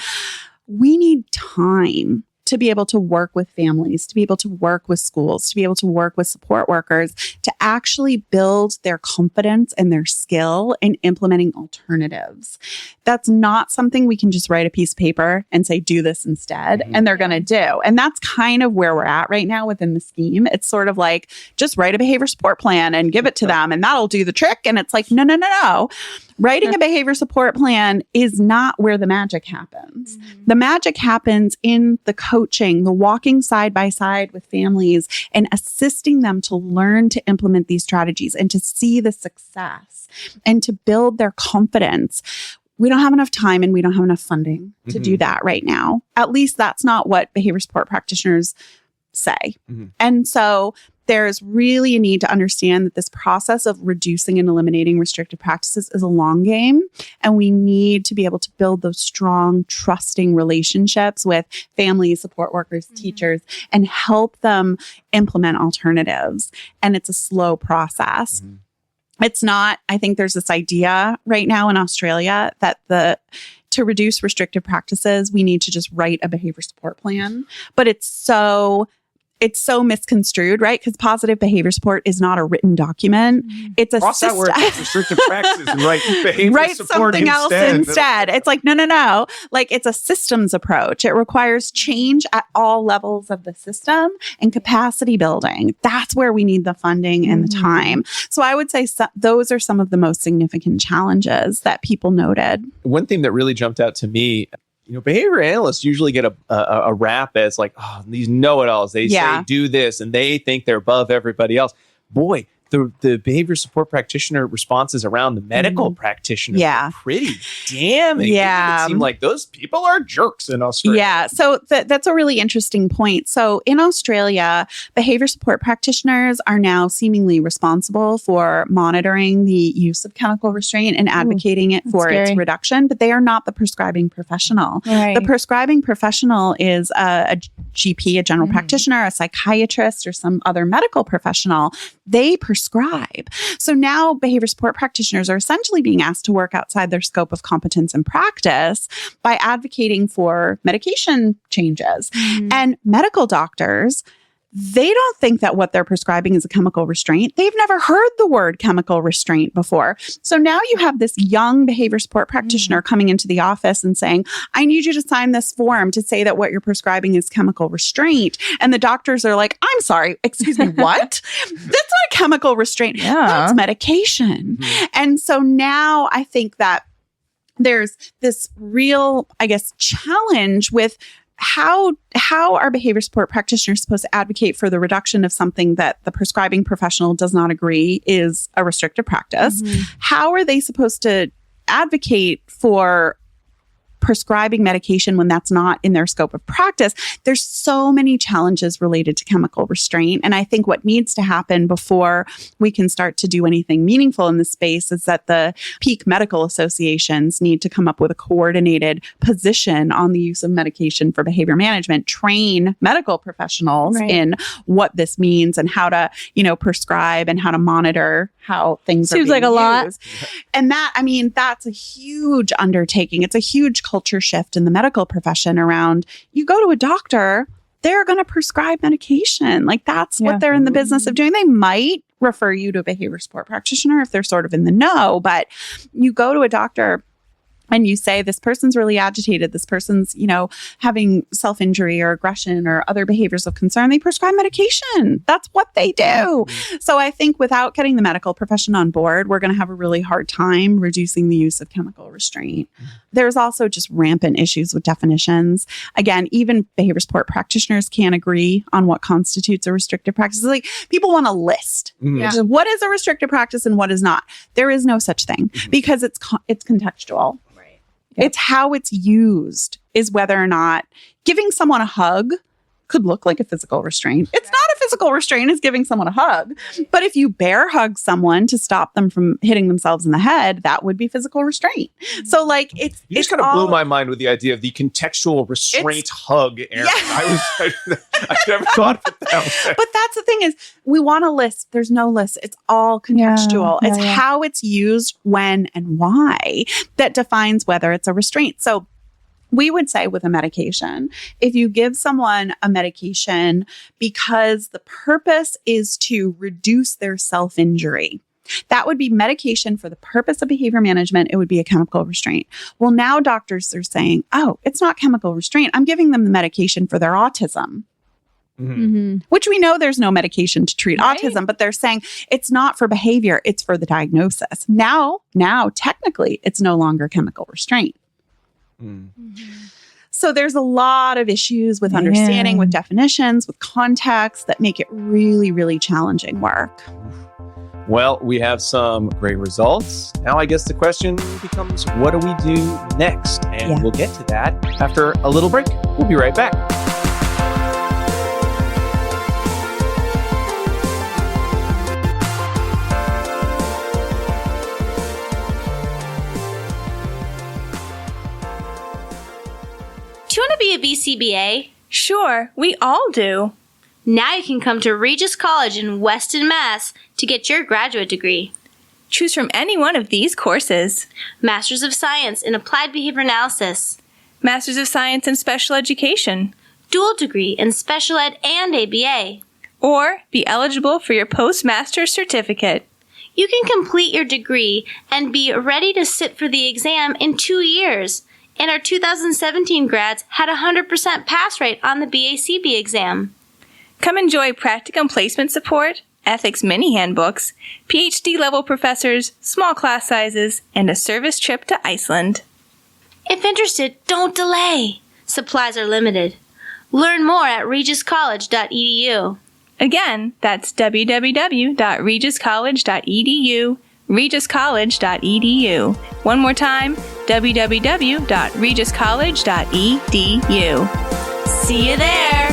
We need time to be able to work with families, to be able to work with schools, to be able to work with support workers, to actually build their confidence and their skill in implementing alternatives. That's not something we can just write a piece of paper and say, do this instead, and they're going to do. And that's kind of where we're at right now within the scheme. It's sort of like, just write a behavior support plan and give it to them, and that'll do the trick. And it's like, no. Writing a behavior support plan is not where the magic happens. The magic happens in the coaching, the walking side by side with families and assisting them to learn to implement these strategies and to see the success and to build their confidence. We don't have enough time and we don't have enough funding to do that right now. At least that's not what behavior support practitioners say. And so there's really a need to understand that this process of reducing and eliminating restrictive practices is a long game. And we need to be able to build those strong, trusting relationships with families, support workers, teachers, and help them implement alternatives. And it's a slow process. It's not, I think there's this idea right now in Australia that to reduce restrictive practices, we need to just write a behavior support plan. But it's so misconstrued, right? Because positive behavior support is not a written document. It's a cross that word, restrictive practices, and write behavior support something else instead. It's like, no. Like, it's a systems approach. It requires change at all levels of the system and capacity building. That's where we need the funding and the time. So I would say those are some of the most significant challenges that people noted. One thing that really jumped out to me, behavior analysts usually get a rap as like, these know-it-alls. They say, do this, and they think they're above everybody else. Boy, the behavior support practitioner responses around the medical practitioners are pretty damning. It seemed like those people are jerks in Australia. Yeah, so that's a really interesting point. So in Australia, behavior support practitioners are now seemingly responsible for monitoring the use of chemical restraint and advocating it for its reduction, but they are not the prescribing professional. Right. The prescribing professional is a GP, a general practitioner, a psychiatrist, or some other medical professional. They prescribe. So now behavior support practitioners are essentially being asked to work outside their scope of competence and practice by advocating for medication changes. And medical doctors, they don't think that what they're prescribing is a chemical restraint. They've never heard the word chemical restraint before. So now you have this young behavior support practitioner coming into the office and saying, I need you to sign this form to say that what you're prescribing is chemical restraint. And the doctors are like, I'm sorry, excuse me, what? That's not a chemical restraint. That's medication. And so now I think that there's this real, challenge with how are behavior support practitioners supposed to advocate for the reduction of something that the prescribing professional does not agree is a restrictive practice? How are they supposed to advocate for prescribing medication when that's not in their scope of practice? There's so many challenges related to chemical restraint. And I think what needs to happen before we can start to do anything meaningful in this space is that the peak medical associations need to come up with a coordinated position on the use of medication for behavior management, train medical professionals in what this means and how to, prescribe and how to monitor how things are being like a lot. And that's a huge undertaking. It's a huge culture shift in the medical profession around, you go to a doctor, they're going to prescribe medication. Like, that's what they're in the business of doing. They might refer you to a behavior support practitioner if they're sort of in the know, but you go to a doctor and you say, this person's really agitated, this person's, having self-injury or aggression or other behaviors of concern, they prescribe medication. That's what they do. So I think without getting the medical profession on board, we're going to have a really hard time reducing the use of chemical restraint. There's also just rampant issues with definitions. Again, even behavior support practitioners can't agree on what constitutes a restrictive practice. Like, people want a list. What is a restrictive practice and what is not? There is no such thing because it's contextual. It's how it's used is whether or not giving someone a hug could look like a physical restraint. It's not a physical restraint, it's giving someone a hug. But if you bear hug someone to stop them from hitting themselves in the head, that would be physical restraint. So you just kind of blew my mind with the idea of the contextual restraint hug, Erin. Yeah. I never thought of it that way. But that's the thing is, we want a list. There's no list. It's all contextual. It's how it's used, when, and why that defines whether it's a restraint. So we would say with a medication, if you give someone a medication because the purpose is to reduce their self-injury, that would be medication for the purpose of behavior management. It would be a chemical restraint. Well, now doctors are saying, oh, it's not chemical restraint. I'm giving them the medication for their autism. Which we know there's no medication to treat autism, but they're saying it's not for behavior, it's for the diagnosis. Now, technically, it's no longer chemical restraint. So there's a lot of issues with understanding, with definitions, with context that make it really, really challenging work. Well, we have some great results. Now I guess the question becomes, what do we do next? And we'll get to that after a little break. We'll be right back. Do you want to be a BCBA? Sure, we all do. Now you can come to Regis College in Weston, Mass. to get your graduate degree. Choose from any one of these courses. Masters of Science in Applied Behavior Analysis. Masters of Science in Special Education. Dual degree in Special Ed and ABA. Or be eligible for your postmaster's certificate. You can complete your degree and be ready to sit for the exam in 2 years. And our 2017 grads had a 100% pass rate on the BACB exam. Come enjoy practicum placement support, ethics mini handbooks, PhD-level professors, small class sizes, and a service trip to Iceland. If interested, don't delay. Supplies are limited. Learn more at regiscollege.edu. Again, that's www.regiscollege.edu, regiscollege.edu. One more time, www.regiscollege.edu. See you there!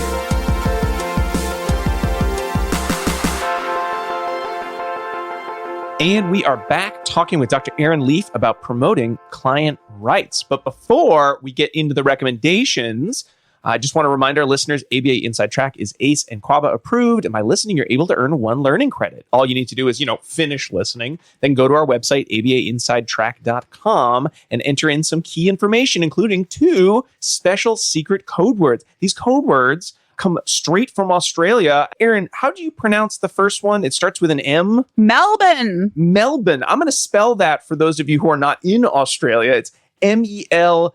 And we are back talking with Dr. Erin Leif about promoting client rights. But before we get into the recommendations, I just want to remind our listeners, ABA Inside Track is ACE and QABA approved. And by listening, you're able to earn 1 learning credit. All you need to do is, finish listening. Then go to our website, abainsidetrack.com, and enter in some key information, including 2 special secret code words. These code words come straight from Australia. Erin, how do you pronounce the first one? It starts with an M. Melbourne. Melbourne. I'm going to spell that for those of you who are not in Australia. It's Melbourne.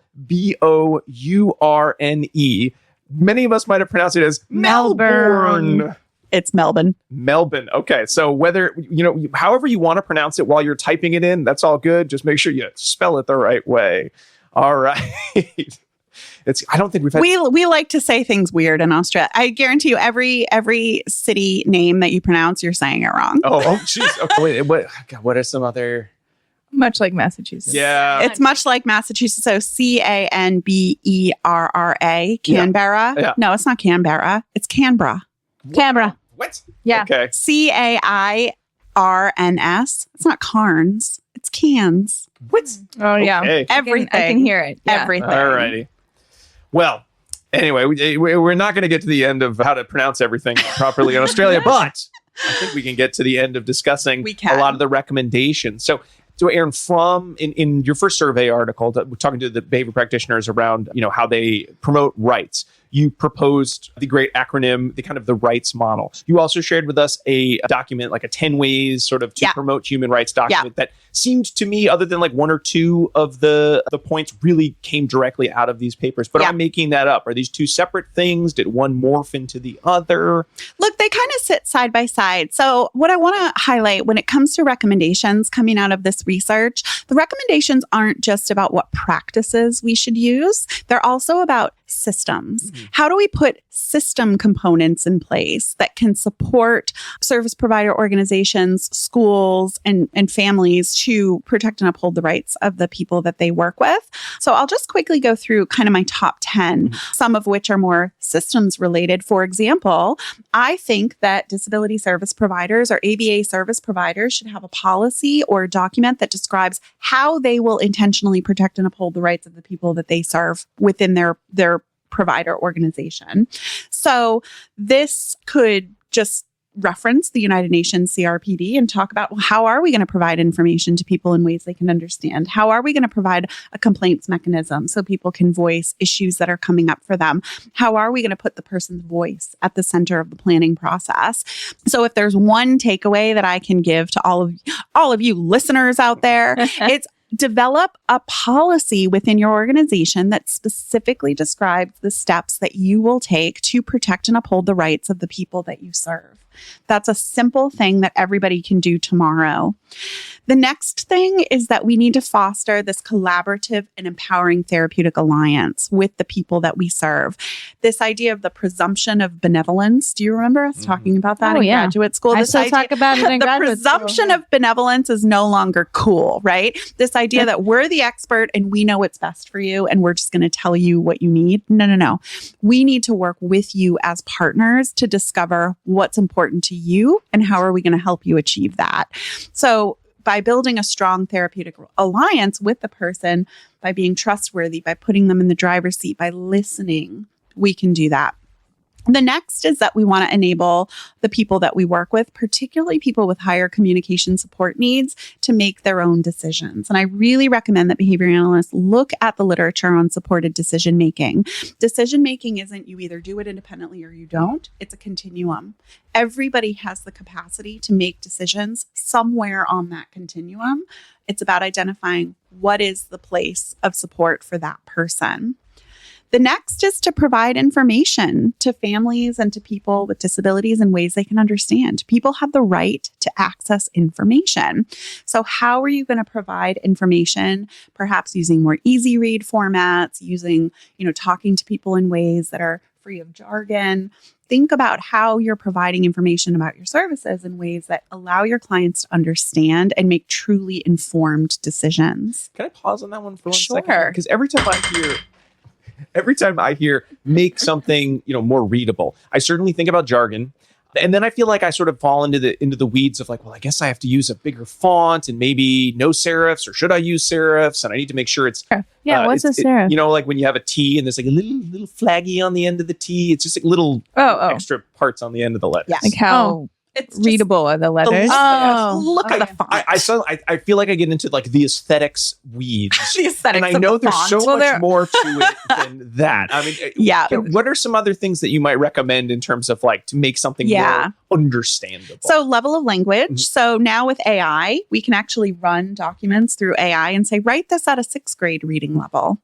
Many of us might have pronounced it as Melbourne. It's Melbourne. Melbourne. Okay. So whether, however you want to pronounce it while you're typing it in, that's all good. Just make sure you spell it the right way. All right. I don't think we've had... We like to say things weird in Australia. I guarantee you every city name that you pronounce, you're saying it wrong. Oh, jeez. Okay, wait, what are some other... Much like Massachusetts. Yeah. It's much like Massachusetts. So Canberra, Canberra. Yeah. No, it's not Canberra. It's Canberra. Canberra. What? Yeah. Okay. Cairns. It's not Carns. It's Cans. What? Oh, yeah. Okay. Everything. I can hear it. Yeah. Everything. All righty. Well, anyway, we're not going to get to the end of how to pronounce everything properly in Australia, but I think we can get to the end of discussing a lot of the recommendations. So Erin, in your first survey article, we're talking to the behavior practitioners around, how they promote rights. you proposed the great acronym, the kind of the rights model. You also shared with us a document, like a 10 ways sort of to promote human rights document that seemed to me, other than like one or two of the points, really came directly out of these papers. But I'm making that up. Are these two separate things? Did one morph into the other? Look, they kind of sit side by side. So what I want to highlight when it comes to recommendations coming out of this research, the recommendations aren't just about what practices we should use. They're also about systems. How do we put system components in place that can support service provider organizations, schools, and families to protect and uphold the rights of the people that they work with? So I'll just quickly go through kind of my top 10, some of which are more systems related. For example, I think that disability service providers or ABA service providers should have a policy or a document that describes how they will intentionally protect and uphold the rights of the people that they serve within their provider organization. So this could just reference the United Nations CRPD and talk about, well, how are we going to provide information to people in ways they can understand? How are we going to provide a complaints mechanism so people can voice issues that are coming up for them? How are we going to put the person's voice at the center of the planning process? So if there's one takeaway that I can give to all of you listeners out there, it's develop a policy within your organization that specifically describes the steps that you will take to protect and uphold the rights of the people that you serve. That's a simple thing that everybody can do tomorrow. The next thing is that we need to foster this collaborative and empowering therapeutic alliance with the people that we serve. This idea of the presumption of benevolence. Do you remember us talking about that in graduate school? I still talk about it in graduate school. The presumption of benevolence is no longer cool, right? This idea that we're the expert and we know what's best for you and we're just going to tell you what you need. No. We need to work with you as partners to discover what's important to you and how are we going to help you achieve that. So by building a strong therapeutic alliance with the person, by being trustworthy, by putting them in the driver's seat, by listening, we can do that. The next is that we want to enable the people that we work with, particularly people with higher communication support needs, to make their own decisions. And I really recommend that behavior analysts look at the literature on supported decision making. Decision making isn't you either do it independently or you don't. It's a continuum. Everybody has the capacity to make decisions somewhere on that continuum. It's about identifying what is the place of support for that person. The next is to provide information to families and to people with disabilities in ways they can understand. People have the right to access information. So how are you going to provide information, perhaps using more easy read formats, using, talking to people in ways that are free of jargon? Think about how you're providing information about your services in ways that allow your clients to understand and make truly informed decisions. Can I pause on that one for 1 second? Because every time I hear make something, more readable, I certainly think about jargon. And then I feel like I sort of fall into the weeds of like, well, I guess I have to use a bigger font and maybe no serifs, or should I use serifs? And I need to make sure it's what's a serif? Like when you have a T and there's like a little flaggy on the end of the T. It's just like little extra parts on the end of the letters. Yeah. Like how it's readable are the letters. Look at the font. I feel like I get into like the aesthetics weeds. The aesthetics, and I know there's so much more to it than that. I mean, what are some other things that you might recommend in terms of like to make something more understandable? So level of language. Mm-hmm. So now with AI, we can actually run documents through AI and say, write this at a 6th grade reading level.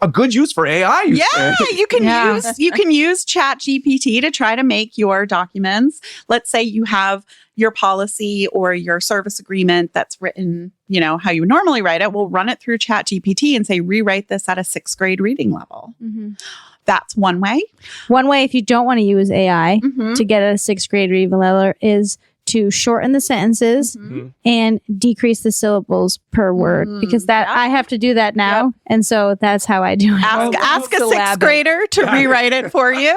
A good use for AI. You can use ChatGPT to try to make your documents. Let's say you have your policy or your service agreement that's written, how you would normally write it. We'll run it through ChatGPT and say, rewrite this at a 6th grade reading level. Mm-hmm. That's one way. One way, if you don't want to use AI to get a 6th grade reading level, is to shorten the sentences and decrease the syllables per word, because I have to do that now. And so that's how I do it. Ask a 6th grader to rewrite it for you.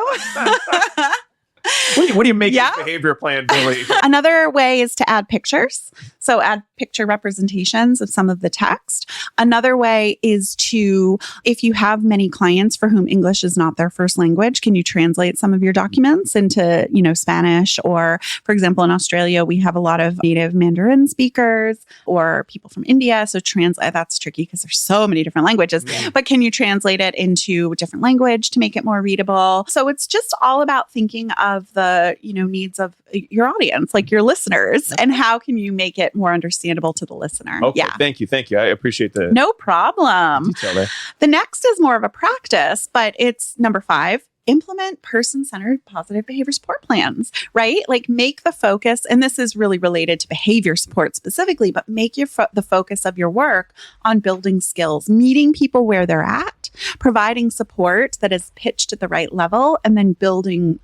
What do you make this behavior plan, Billy? Another way is to add pictures. So add picture representations of some of the text. Another way is to, if you have many clients for whom English is not their first language, can you translate some of your documents into, Spanish? Or, for example, in Australia, we have a lot of native Mandarin speakers or people from India. So that's tricky because there's so many different languages. Yeah. But can you translate it into a different language to make it more readable? So it's just all about thinking of the, needs of your audience, like your listeners, and how can you make it more understandable to the listener? Okay, yeah. Thank you. I appreciate the No problem. detail there. The next is more of a practice, but it's number 5. Implement person-centered positive behavior support plans, right? Like make the focus, and this is really related to behavior support specifically, but make the focus of your work on building skills, meeting people where they're at, providing support that is pitched at the right level, and then building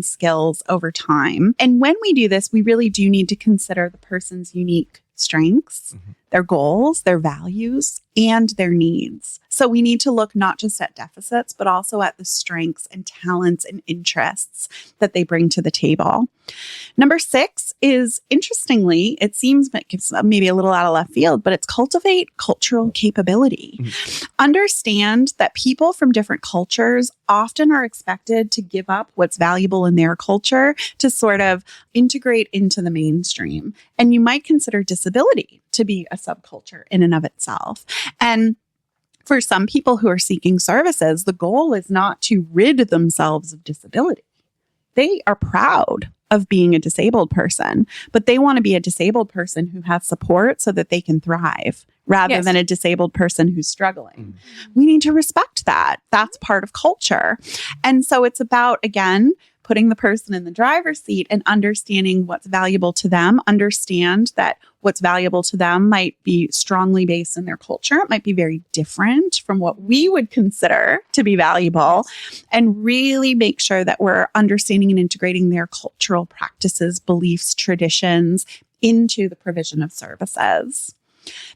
skills over time. And when we do this, we really do need to consider the person's unique strengths, their goals, their values, and their needs. So we need to look not just at deficits, but also at the strengths and talents and interests that they bring to the table. Number 6 is, interestingly, it seems maybe a little out of left field, but it's cultivate cultural capability. Understand that people from different cultures often are expected to give up what's valuable in their culture to sort of integrate into the mainstream. And you might consider disability to be a subculture in and of itself. And for some people who are seeking services, the goal is not to rid themselves of disability. They are proud of being a disabled person, but they want to be a disabled person who has support so that they can thrive rather than a disabled person who's struggling. We need to respect that. That's part of culture. And so it's about, again, putting the person in the driver's seat and understanding what's valuable to them. Understand that what's valuable to them might be strongly based in their culture. It might be very different from what we would consider to be valuable, and really make sure that we're understanding and integrating their cultural practices, beliefs, traditions into the provision of services.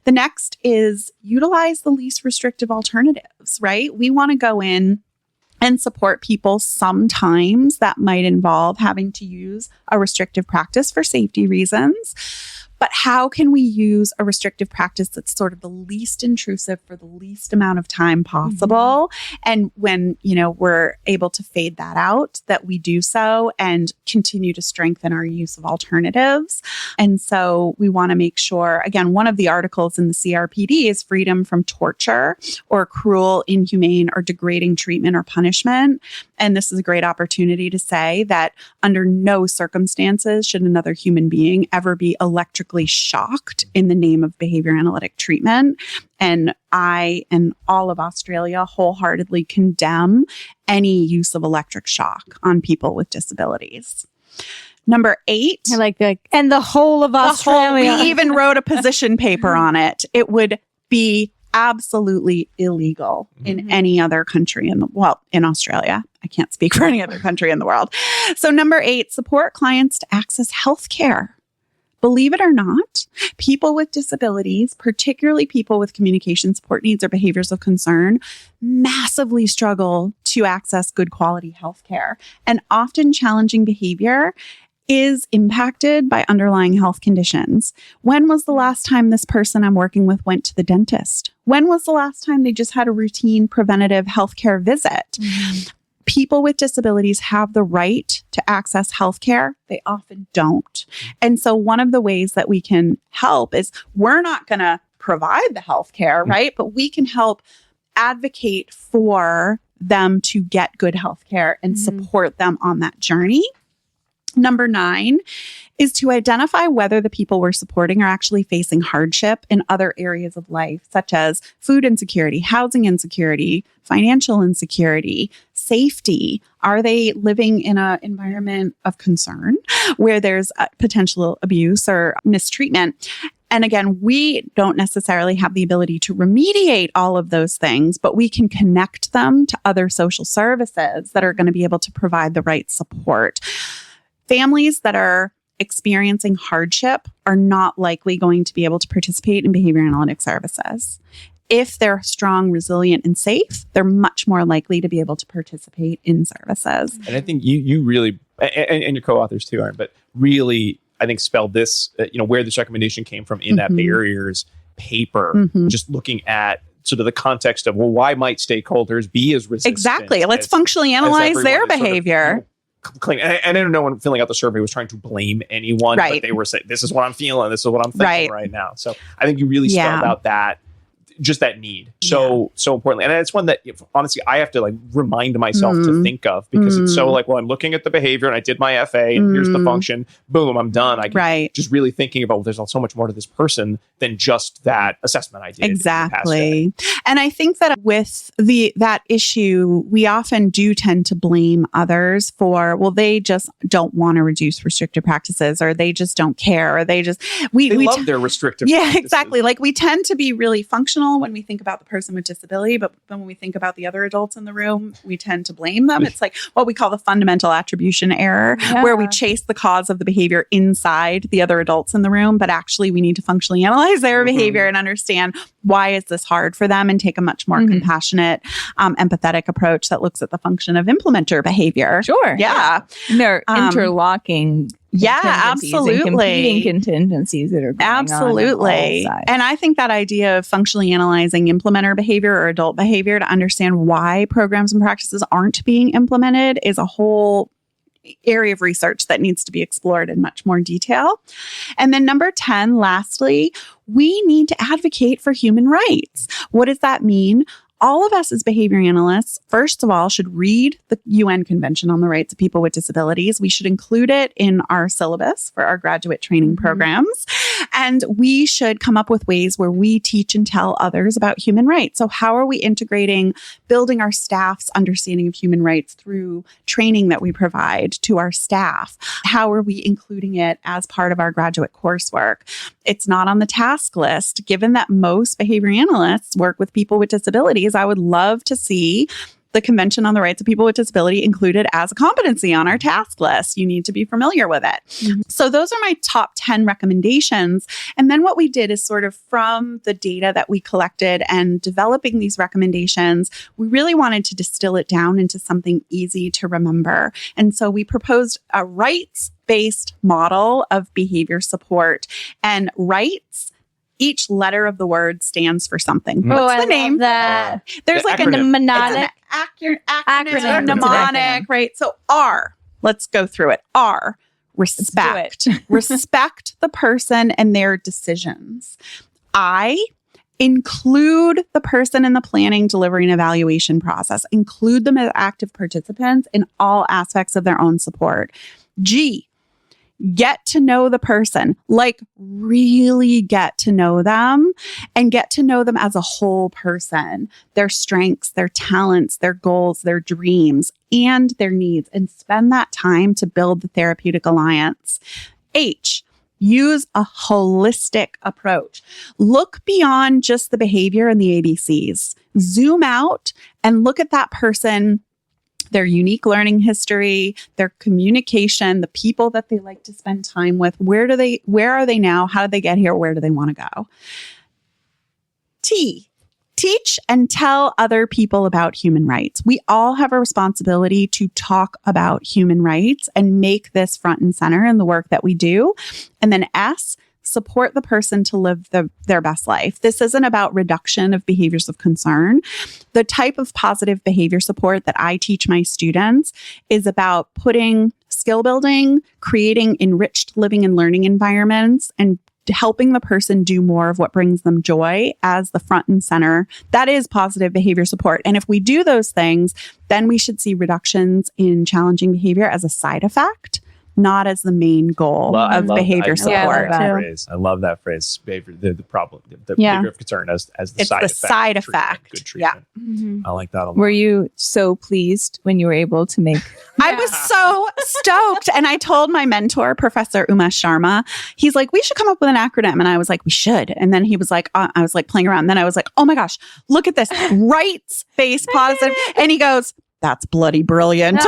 The next is utilize the least restrictive alternatives, right? We want to go in and support people. Sometimes that might involve having to use a restrictive practice for safety reasons. But how can we use a restrictive practice that's sort of the least intrusive for the least amount of time possible? And when, we're able to fade that out, that we do so and continue to strengthen our use of alternatives. And so we want to make sure, again, one of the articles in the CRPD is freedom from torture or cruel, inhumane, or degrading treatment or punishment. And this is a great opportunity to say that under no circumstances should another human being ever be electrically shocked in the name of behavior analytic treatment. And I and all of Australia wholeheartedly condemn any use of electric shock on people with disabilities. Number 8. I like that. And the whole of Australia. We even wrote a position paper on it. It would be absolutely illegal in any other country in Australia. I can't speak for any other country in the world. So number 8, support clients to access health care. Believe it or not, people with disabilities, particularly people with communication support needs or behaviors of concern, massively struggle to access good quality health care. And often challenging behavior is impacted by underlying health conditions. When was the last time this person I'm working with went to the dentist? When was the last time they just had a routine preventative healthcare visit? People with disabilities have the right to access healthcare. They often don't. And so one of the ways that we can help is we're not going to provide the healthcare, right? But we can help advocate for them to get good healthcare and support them on that journey. Number 9 is to identify whether the people we're supporting are actually facing hardship in other areas of life, such as food insecurity, housing insecurity, financial insecurity, safety. Are they living in an environment of concern where there's potential abuse or mistreatment? And again, we don't necessarily have the ability to remediate all of those things, but we can connect them to other social services that are going to be able to provide the right support. Families that are experiencing hardship are not likely going to be able to participate in behavior analytic services. If they're strong, resilient, and safe, they're much more likely to be able to participate in services. And I think you really, and your co-authors too, aren't, but really I think, spelled this, where this recommendation came from in that barriers paper, just looking at sort of the context of, well, why might stakeholders be as resistant? Exactly. Let's functionally analyze their behavior. And I don't know, when filling out the survey was trying to blame anyone, but they were saying, this is what I'm feeling, this is what I'm thinking right now. So I think you really spelled out that, just that need so importantly. And it's one that, honestly, I have to like remind myself to think of, because it's so like, well, I'm looking at the behavior and I did my FA and here's the function, boom, I'm done. I can just really thinking about, well, there's so much more to this person than just that assessment I did. Exactly. And I think that with that issue, we often do tend to blame others for, well, they just don't want to reduce restrictive practices, or they just don't care, or they just, we love their restrictive practices. Exactly. Like, we tend to be really functional when we think about the person with disability, but then when we think about the other adults in the room, we tend to blame them. It's like what we call the fundamental attribution error, where we chase the cause of the behavior inside the other adults in the room, but actually we need to functionally analyze their behavior and understand, why is this hard for them, and take a much more compassionate, empathetic approach that looks at the function of implementer behavior. Sure. Yeah. And they're interlocking. Absolutely. Competing contingencies that are going on all sides. And I think that idea of functionally analyzing implementer behavior or adult behavior to understand why programs and practices aren't being implemented is a whole area of research that needs to be explored in much more detail. And then number 10, lastly, we need to advocate for human rights. What does that mean? All of us as behavior analysts, first of all, should read the UN Convention on the Rights of People with Disabilities. We should include it in our syllabus for our graduate training programs. And we should come up with ways where we teach and tell others about human rights. So how are we integrating building our staff's understanding of human rights through training that we provide to our staff? How are we including it as part of our graduate coursework? It's not on the task list. Given that most behavior analysts work with people with disabilities, I would love to see the Convention on the Rights of People with Disability included as a competency on our task list. You need to be familiar with it. So those are my top 10 recommendations. And then what we did is sort of from the data that we collected and developing these recommendations, we really wanted to distill it down into something easy to remember. And so we proposed a rights-based model of behavior support. And rights, each letter of the word stands for something. What's the name? That. There's like a mnemonic. Acronym, mnemonic, right? So R, let's go through it. R, respect. Respect the person and their decisions. I, include the person in the planning, delivery, and evaluation process. Include them as active participants in all aspects of their own support. G, get to know the person, like really get to know them and get to know them as a whole person, their strengths, their talents, their goals, their dreams, and their needs, and spend that time to build the therapeutic alliance. H, use a holistic approach. Look beyond just the behavior and the ABCs. Zoom out and look at that person, their unique learning history, their communication, the people that they like to spend time with. Where are they now? How did they get here? Where do they want to go? T, teach and tell other people about human rights. We all have a responsibility to talk about human rights and make this front and center in the work that we do. And then S, support the person to live their best life. This isn't about reduction of behaviors of concern. The type of positive behavior support that I teach my students is about putting skill building, creating enriched living and learning environments, and helping the person do more of what brings them joy as the front and center. That is positive behavior support. And if we do those things, then we should see reductions in challenging behavior as a side effect, not as the main goal of behavior support. I love that phrase. Behavior, the problem, the behavior of concern as the it's side the effect. Side effect. Good treatment. Yeah. I like that a lot. Were you so pleased when you were able to make? I was so stoked. And I told my mentor, Professor Sharma, he's like, we should come up with an acronym. And I was like, we should. And then he was like, I was like playing around. And then I was like, oh my gosh, look at this rights-based positive. And he goes, that's bloody brilliant.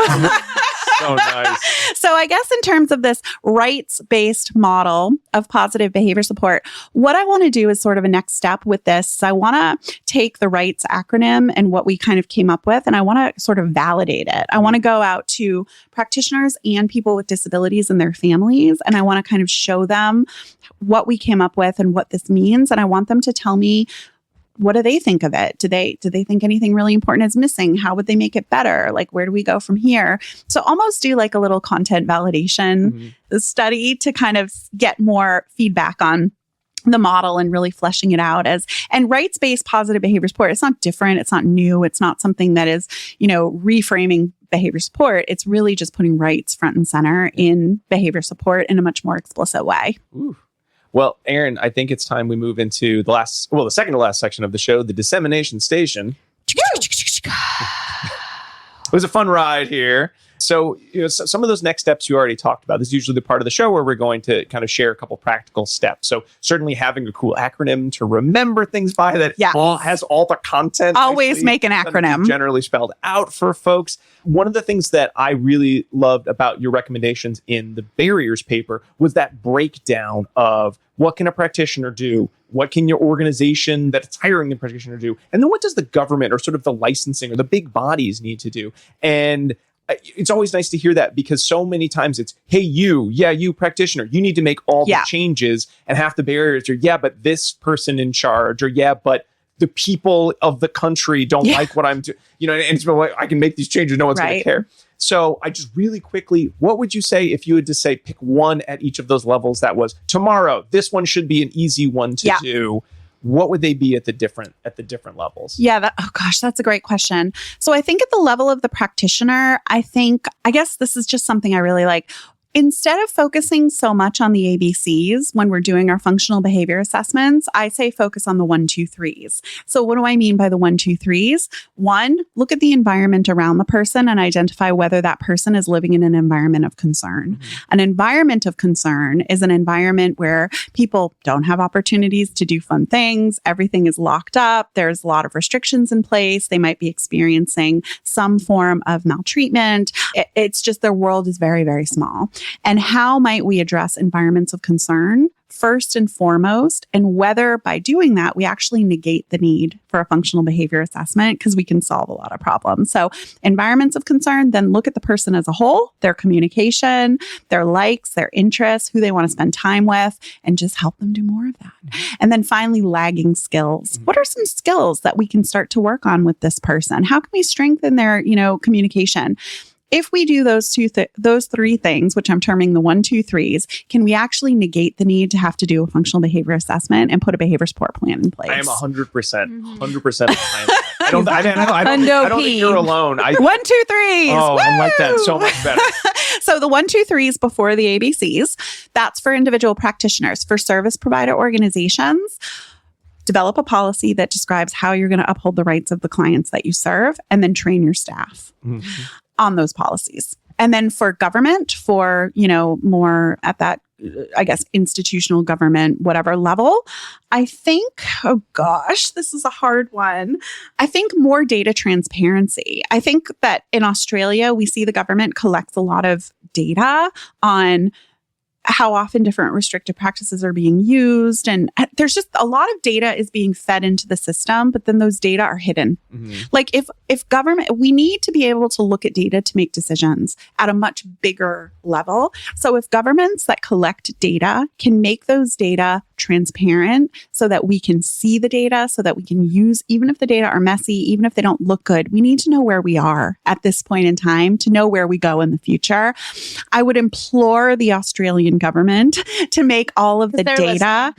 So nice. So I guess in terms of this rights-based model of positive behavior support, what I want to do is sort of a next step with this. So I want to take the rights acronym and what we kind of came up with, and I want to sort of validate it. I want to go out to practitioners and people with disabilities and their families, and I want to kind of show them what we came up with and what this means. And I want them to tell me, what do they think of it? Do they think anything really important is missing? How would they make it better? Like, where do we go from here? So almost do like a little content validation study to kind of get more feedback on the model and really fleshing it out and rights-based positive behavior support. It's not different. It's not new. It's not something that is, reframing behavior support. It's really just putting rights front and center in behavior support in a much more explicit way. Ooh. Well, Erin, I think it's time we move into the second to last section of the show, the dissemination station. It was a fun ride here. So, some of those next steps you already talked about. This is usually the part of the show where we're going to kind of share a couple practical steps. So certainly having a cool acronym to remember things by that has all the content. Always make an acronym. Generally spelled out for folks. One of the things that I really loved about your recommendations in the barriers paper was that breakdown of what can a practitioner do? What can your organization that's hiring the practitioner do? And then what does the government or sort of the licensing or the big bodies need to do? And it's always nice to hear that because so many times it's, hey, you practitioner, you need to make all the changes, and half the barriers are, but this person in charge, or but the people of the country don't like what I'm doing, and it's like, I can make these changes. No one's going to care. So I just really quickly, what would you say if you had to say, pick one at each of those levels that was tomorrow, this one should be an easy one to do. What would they be at the different levels? Yeah. That's a great question. So I think at the level of the practitioner, I guess this is just something I really like. Instead of focusing so much on the ABCs when we're doing our functional behavior assessments, I say focus on the 1, 2, 3s. So what do I mean by the 1, 2, 3s? 1, look at the environment around the person and identify whether that person is living in an environment of concern. An environment of concern is an environment where people don't have opportunities to do fun things. Everything is locked up. There's a lot of restrictions in place. They might be experiencing some form of maltreatment. It's just their world is very, very small. And how might we address environments of concern first and foremost, and whether by doing that, we actually negate the need for a functional behavior assessment because we can solve a lot of problems. So environments of concern, then look at the person as a whole, their communication, their likes, their interests, who they want to spend time with, and just help them do more of that. And then finally, lagging skills. What are some skills that we can start to work on with this person? How can we strengthen their, communication? If we do those three things, which I'm terming the 1, 2, 3s, can we actually negate the need to have to do a functional behavior assessment and put a behavior support plan in place? I am 100% behind that. I don't think you're alone. 1, 2, 3s. Oh, woo! I like that so much better. So the 1, 2, 3s before the ABCs, that's for individual practitioners. For service provider organizations, develop a policy that describes how you're going to uphold the rights of the clients that you serve, and then train your staff on those policies. And then for government, for, more at that, I guess, institutional government, whatever level, I think, this is a hard one. I think more data transparency. I think that in Australia, we see the government collects a lot of data on how often different restrictive practices are being used. And there's just a lot of data is being fed into the system, but then those data are hidden. Like if government, we need to be able to look at data to make decisions at a much bigger level. So if governments that collect data can make those data transparent so that we can see the data, so that we can use, even if the data are messy, even if they don't look good, we need to know where we are at this point in time to know where we go in the future. I would implore the Australian government to make all of the data,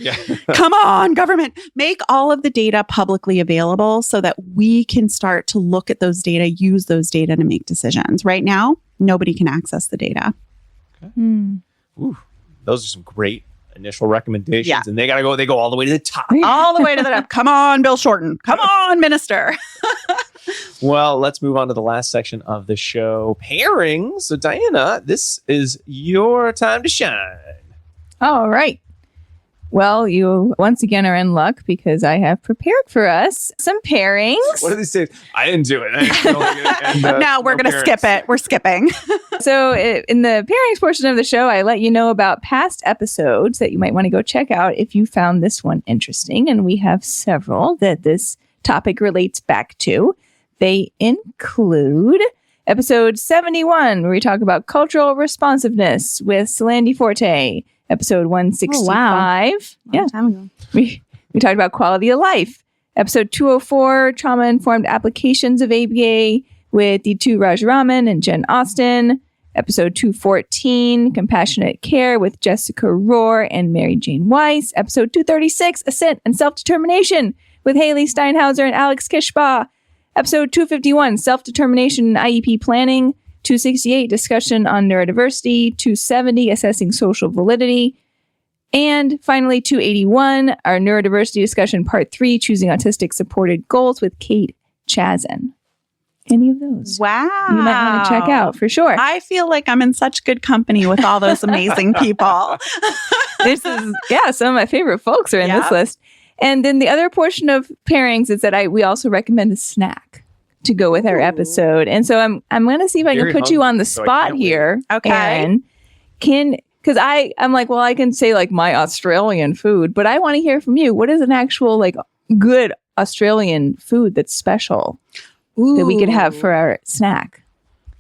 come on, government, make all of the data publicly available so that we can start to look at those data, use those data to make decisions. Right now, nobody can access the data. Okay. Ooh, those are some great initial recommendations, and they go all the way to the top. All the way to the top. Come on, Bill Shorten. Come on, Minister. Well, let's move on to the last section of the show, pairing. So, Diana, this is your time to shine. All right. Well, you once again are in luck because I have prepared for us some pairings. What do they say? I didn't do it. No, we're going to skip it. We're skipping. So in the pairings portion of the show, I let you know about past episodes that you might want to go check out if you found this one interesting. And we have several that this topic relates back to. They include episode 71, where we talk about cultural responsiveness with Salandi Forte. Episode 165. Oh, wow. Yeah. Long time ago. We talked about quality of life. Episode 204, trauma-informed applications of ABA with D2 Rajaraman and Jen Austen. Episode 214, compassionate care with Jessica Rohr and Mary Jane Weiss. Episode 236, assent and self-determination with Haley Steinhauser and Alex Kishbaugh. Episode 251, self-determination and IEP planning. 268, discussion on neurodiversity. 270, assessing social validity. And finally, 281, our neurodiversity discussion part 3, choosing autistic supported goals with Kate Chazen. Any of those? Wow. You might want to check out for sure. I feel like I'm in such good company with all those amazing people. This is, some of my favorite folks are in this list. And then the other portion of pairings is that we also recommend a snack to go with our episode. And so I'm going to see if I can put you on the spot here. Okay. Erin. Because I'm like, well, I can say like my Australian food, but I want to hear from you. What is an actual like good Australian food that's special that we could have for our snack?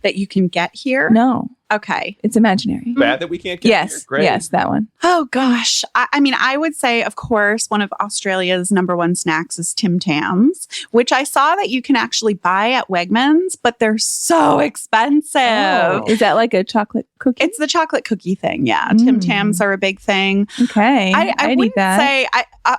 That you can get here? No. Okay. It's imaginary. Bad that we can't get Yes. here. Great. Yes, that one. Oh, gosh. I mean, I would say, of course, one of Australia's number one snacks is Tim Tams, which I saw that you can actually buy at Wegmans, but they're so expensive. Oh. Is that like a chocolate cookie? It's the chocolate cookie thing. Yeah. Tim Tams are a big thing. Okay. I need wouldn't that. say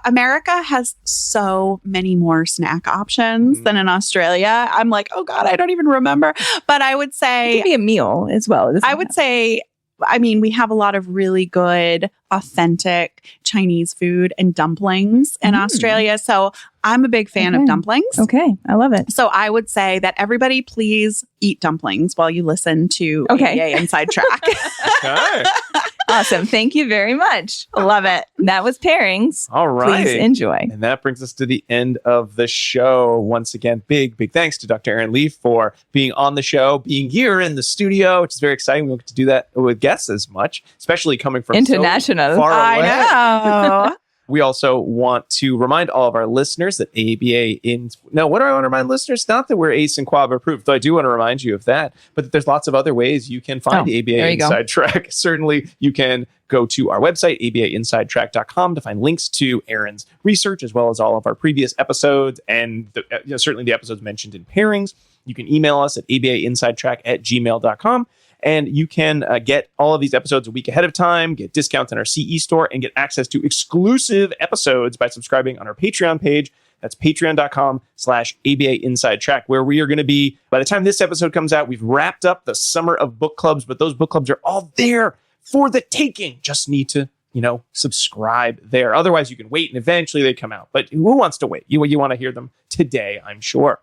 America has so many more snack options than in Australia. I'm like, oh God, I don't even remember. But I would It say, could be a meal as well. It doesn't I would say, I mean, we have a lot of really good, authentic Chinese food and dumplings in Australia. So I'm a big fan of dumplings. Okay. I love it. So I would say that everybody please eat dumplings while you listen to ABA Inside Track. Okay. Awesome. Thank you very much. Love it. That was pairings. All right. Please enjoy. And that brings us to the end of the show. Once again, big thanks to Dr. Erin Leif for being on the show, being here in the studio, which is very exciting. We don't get to do that with guests as much, especially coming from international. so far away. I know. We also want to remind all of our listeners that ABA what do I want to remind listeners? Not that we're ACE and QAB approved, though I do want to remind you of that, but that there's lots of other ways you can find ABA Inside Track. Certainly, you can go to our website, abainsidetrack.com, to find links to Erin's research, as well as all of our previous episodes, and certainly the episodes mentioned in pairings. You can email us at abainsidetrack@gmail.com. And you can get all of these episodes a week ahead of time, get discounts in our CE store, and get access to exclusive episodes by subscribing on our Patreon page. That's patreon.com/ABA Inside Track, where we are going to be, by the time this episode comes out, we've wrapped up the summer of book clubs, but those book clubs are all there for the taking. Just need to, subscribe there. Otherwise, you can wait and eventually they come out. But who wants to wait? You want to hear them today, I'm sure.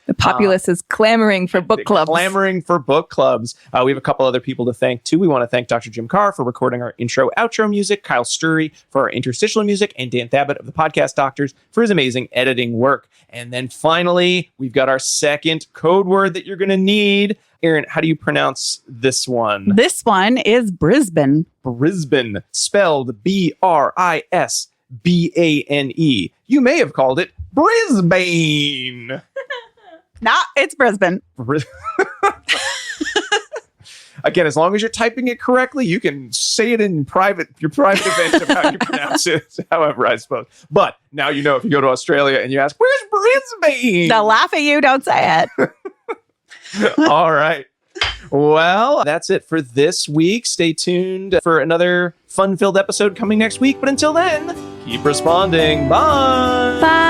The populace is clamoring for book clubs. Clamoring for book clubs. We have a couple other people to thank, too. We want to thank Dr. Jim Carr for recording our intro-outro music, Kyle Sturry for our interstitial music, and Dan Thabit of the Podcast Doctors for his amazing editing work. And then finally, we've got our second code word that you're going to need. Erin, how do you pronounce this one? This one is Brisbane. Brisbane, spelled Brisbane. You may have called it Brisbane. It's Brisbane. Again, as long as you're typing it correctly, you can say it in your private event of how you pronounce it, however, I suppose. But now you know if you go to Australia and you ask, where's Brisbane? They'll laugh at you. Don't say it. All right. Well, that's it for this week. Stay tuned for another fun-filled episode coming next week. But until then, keep responding. Bye. Bye.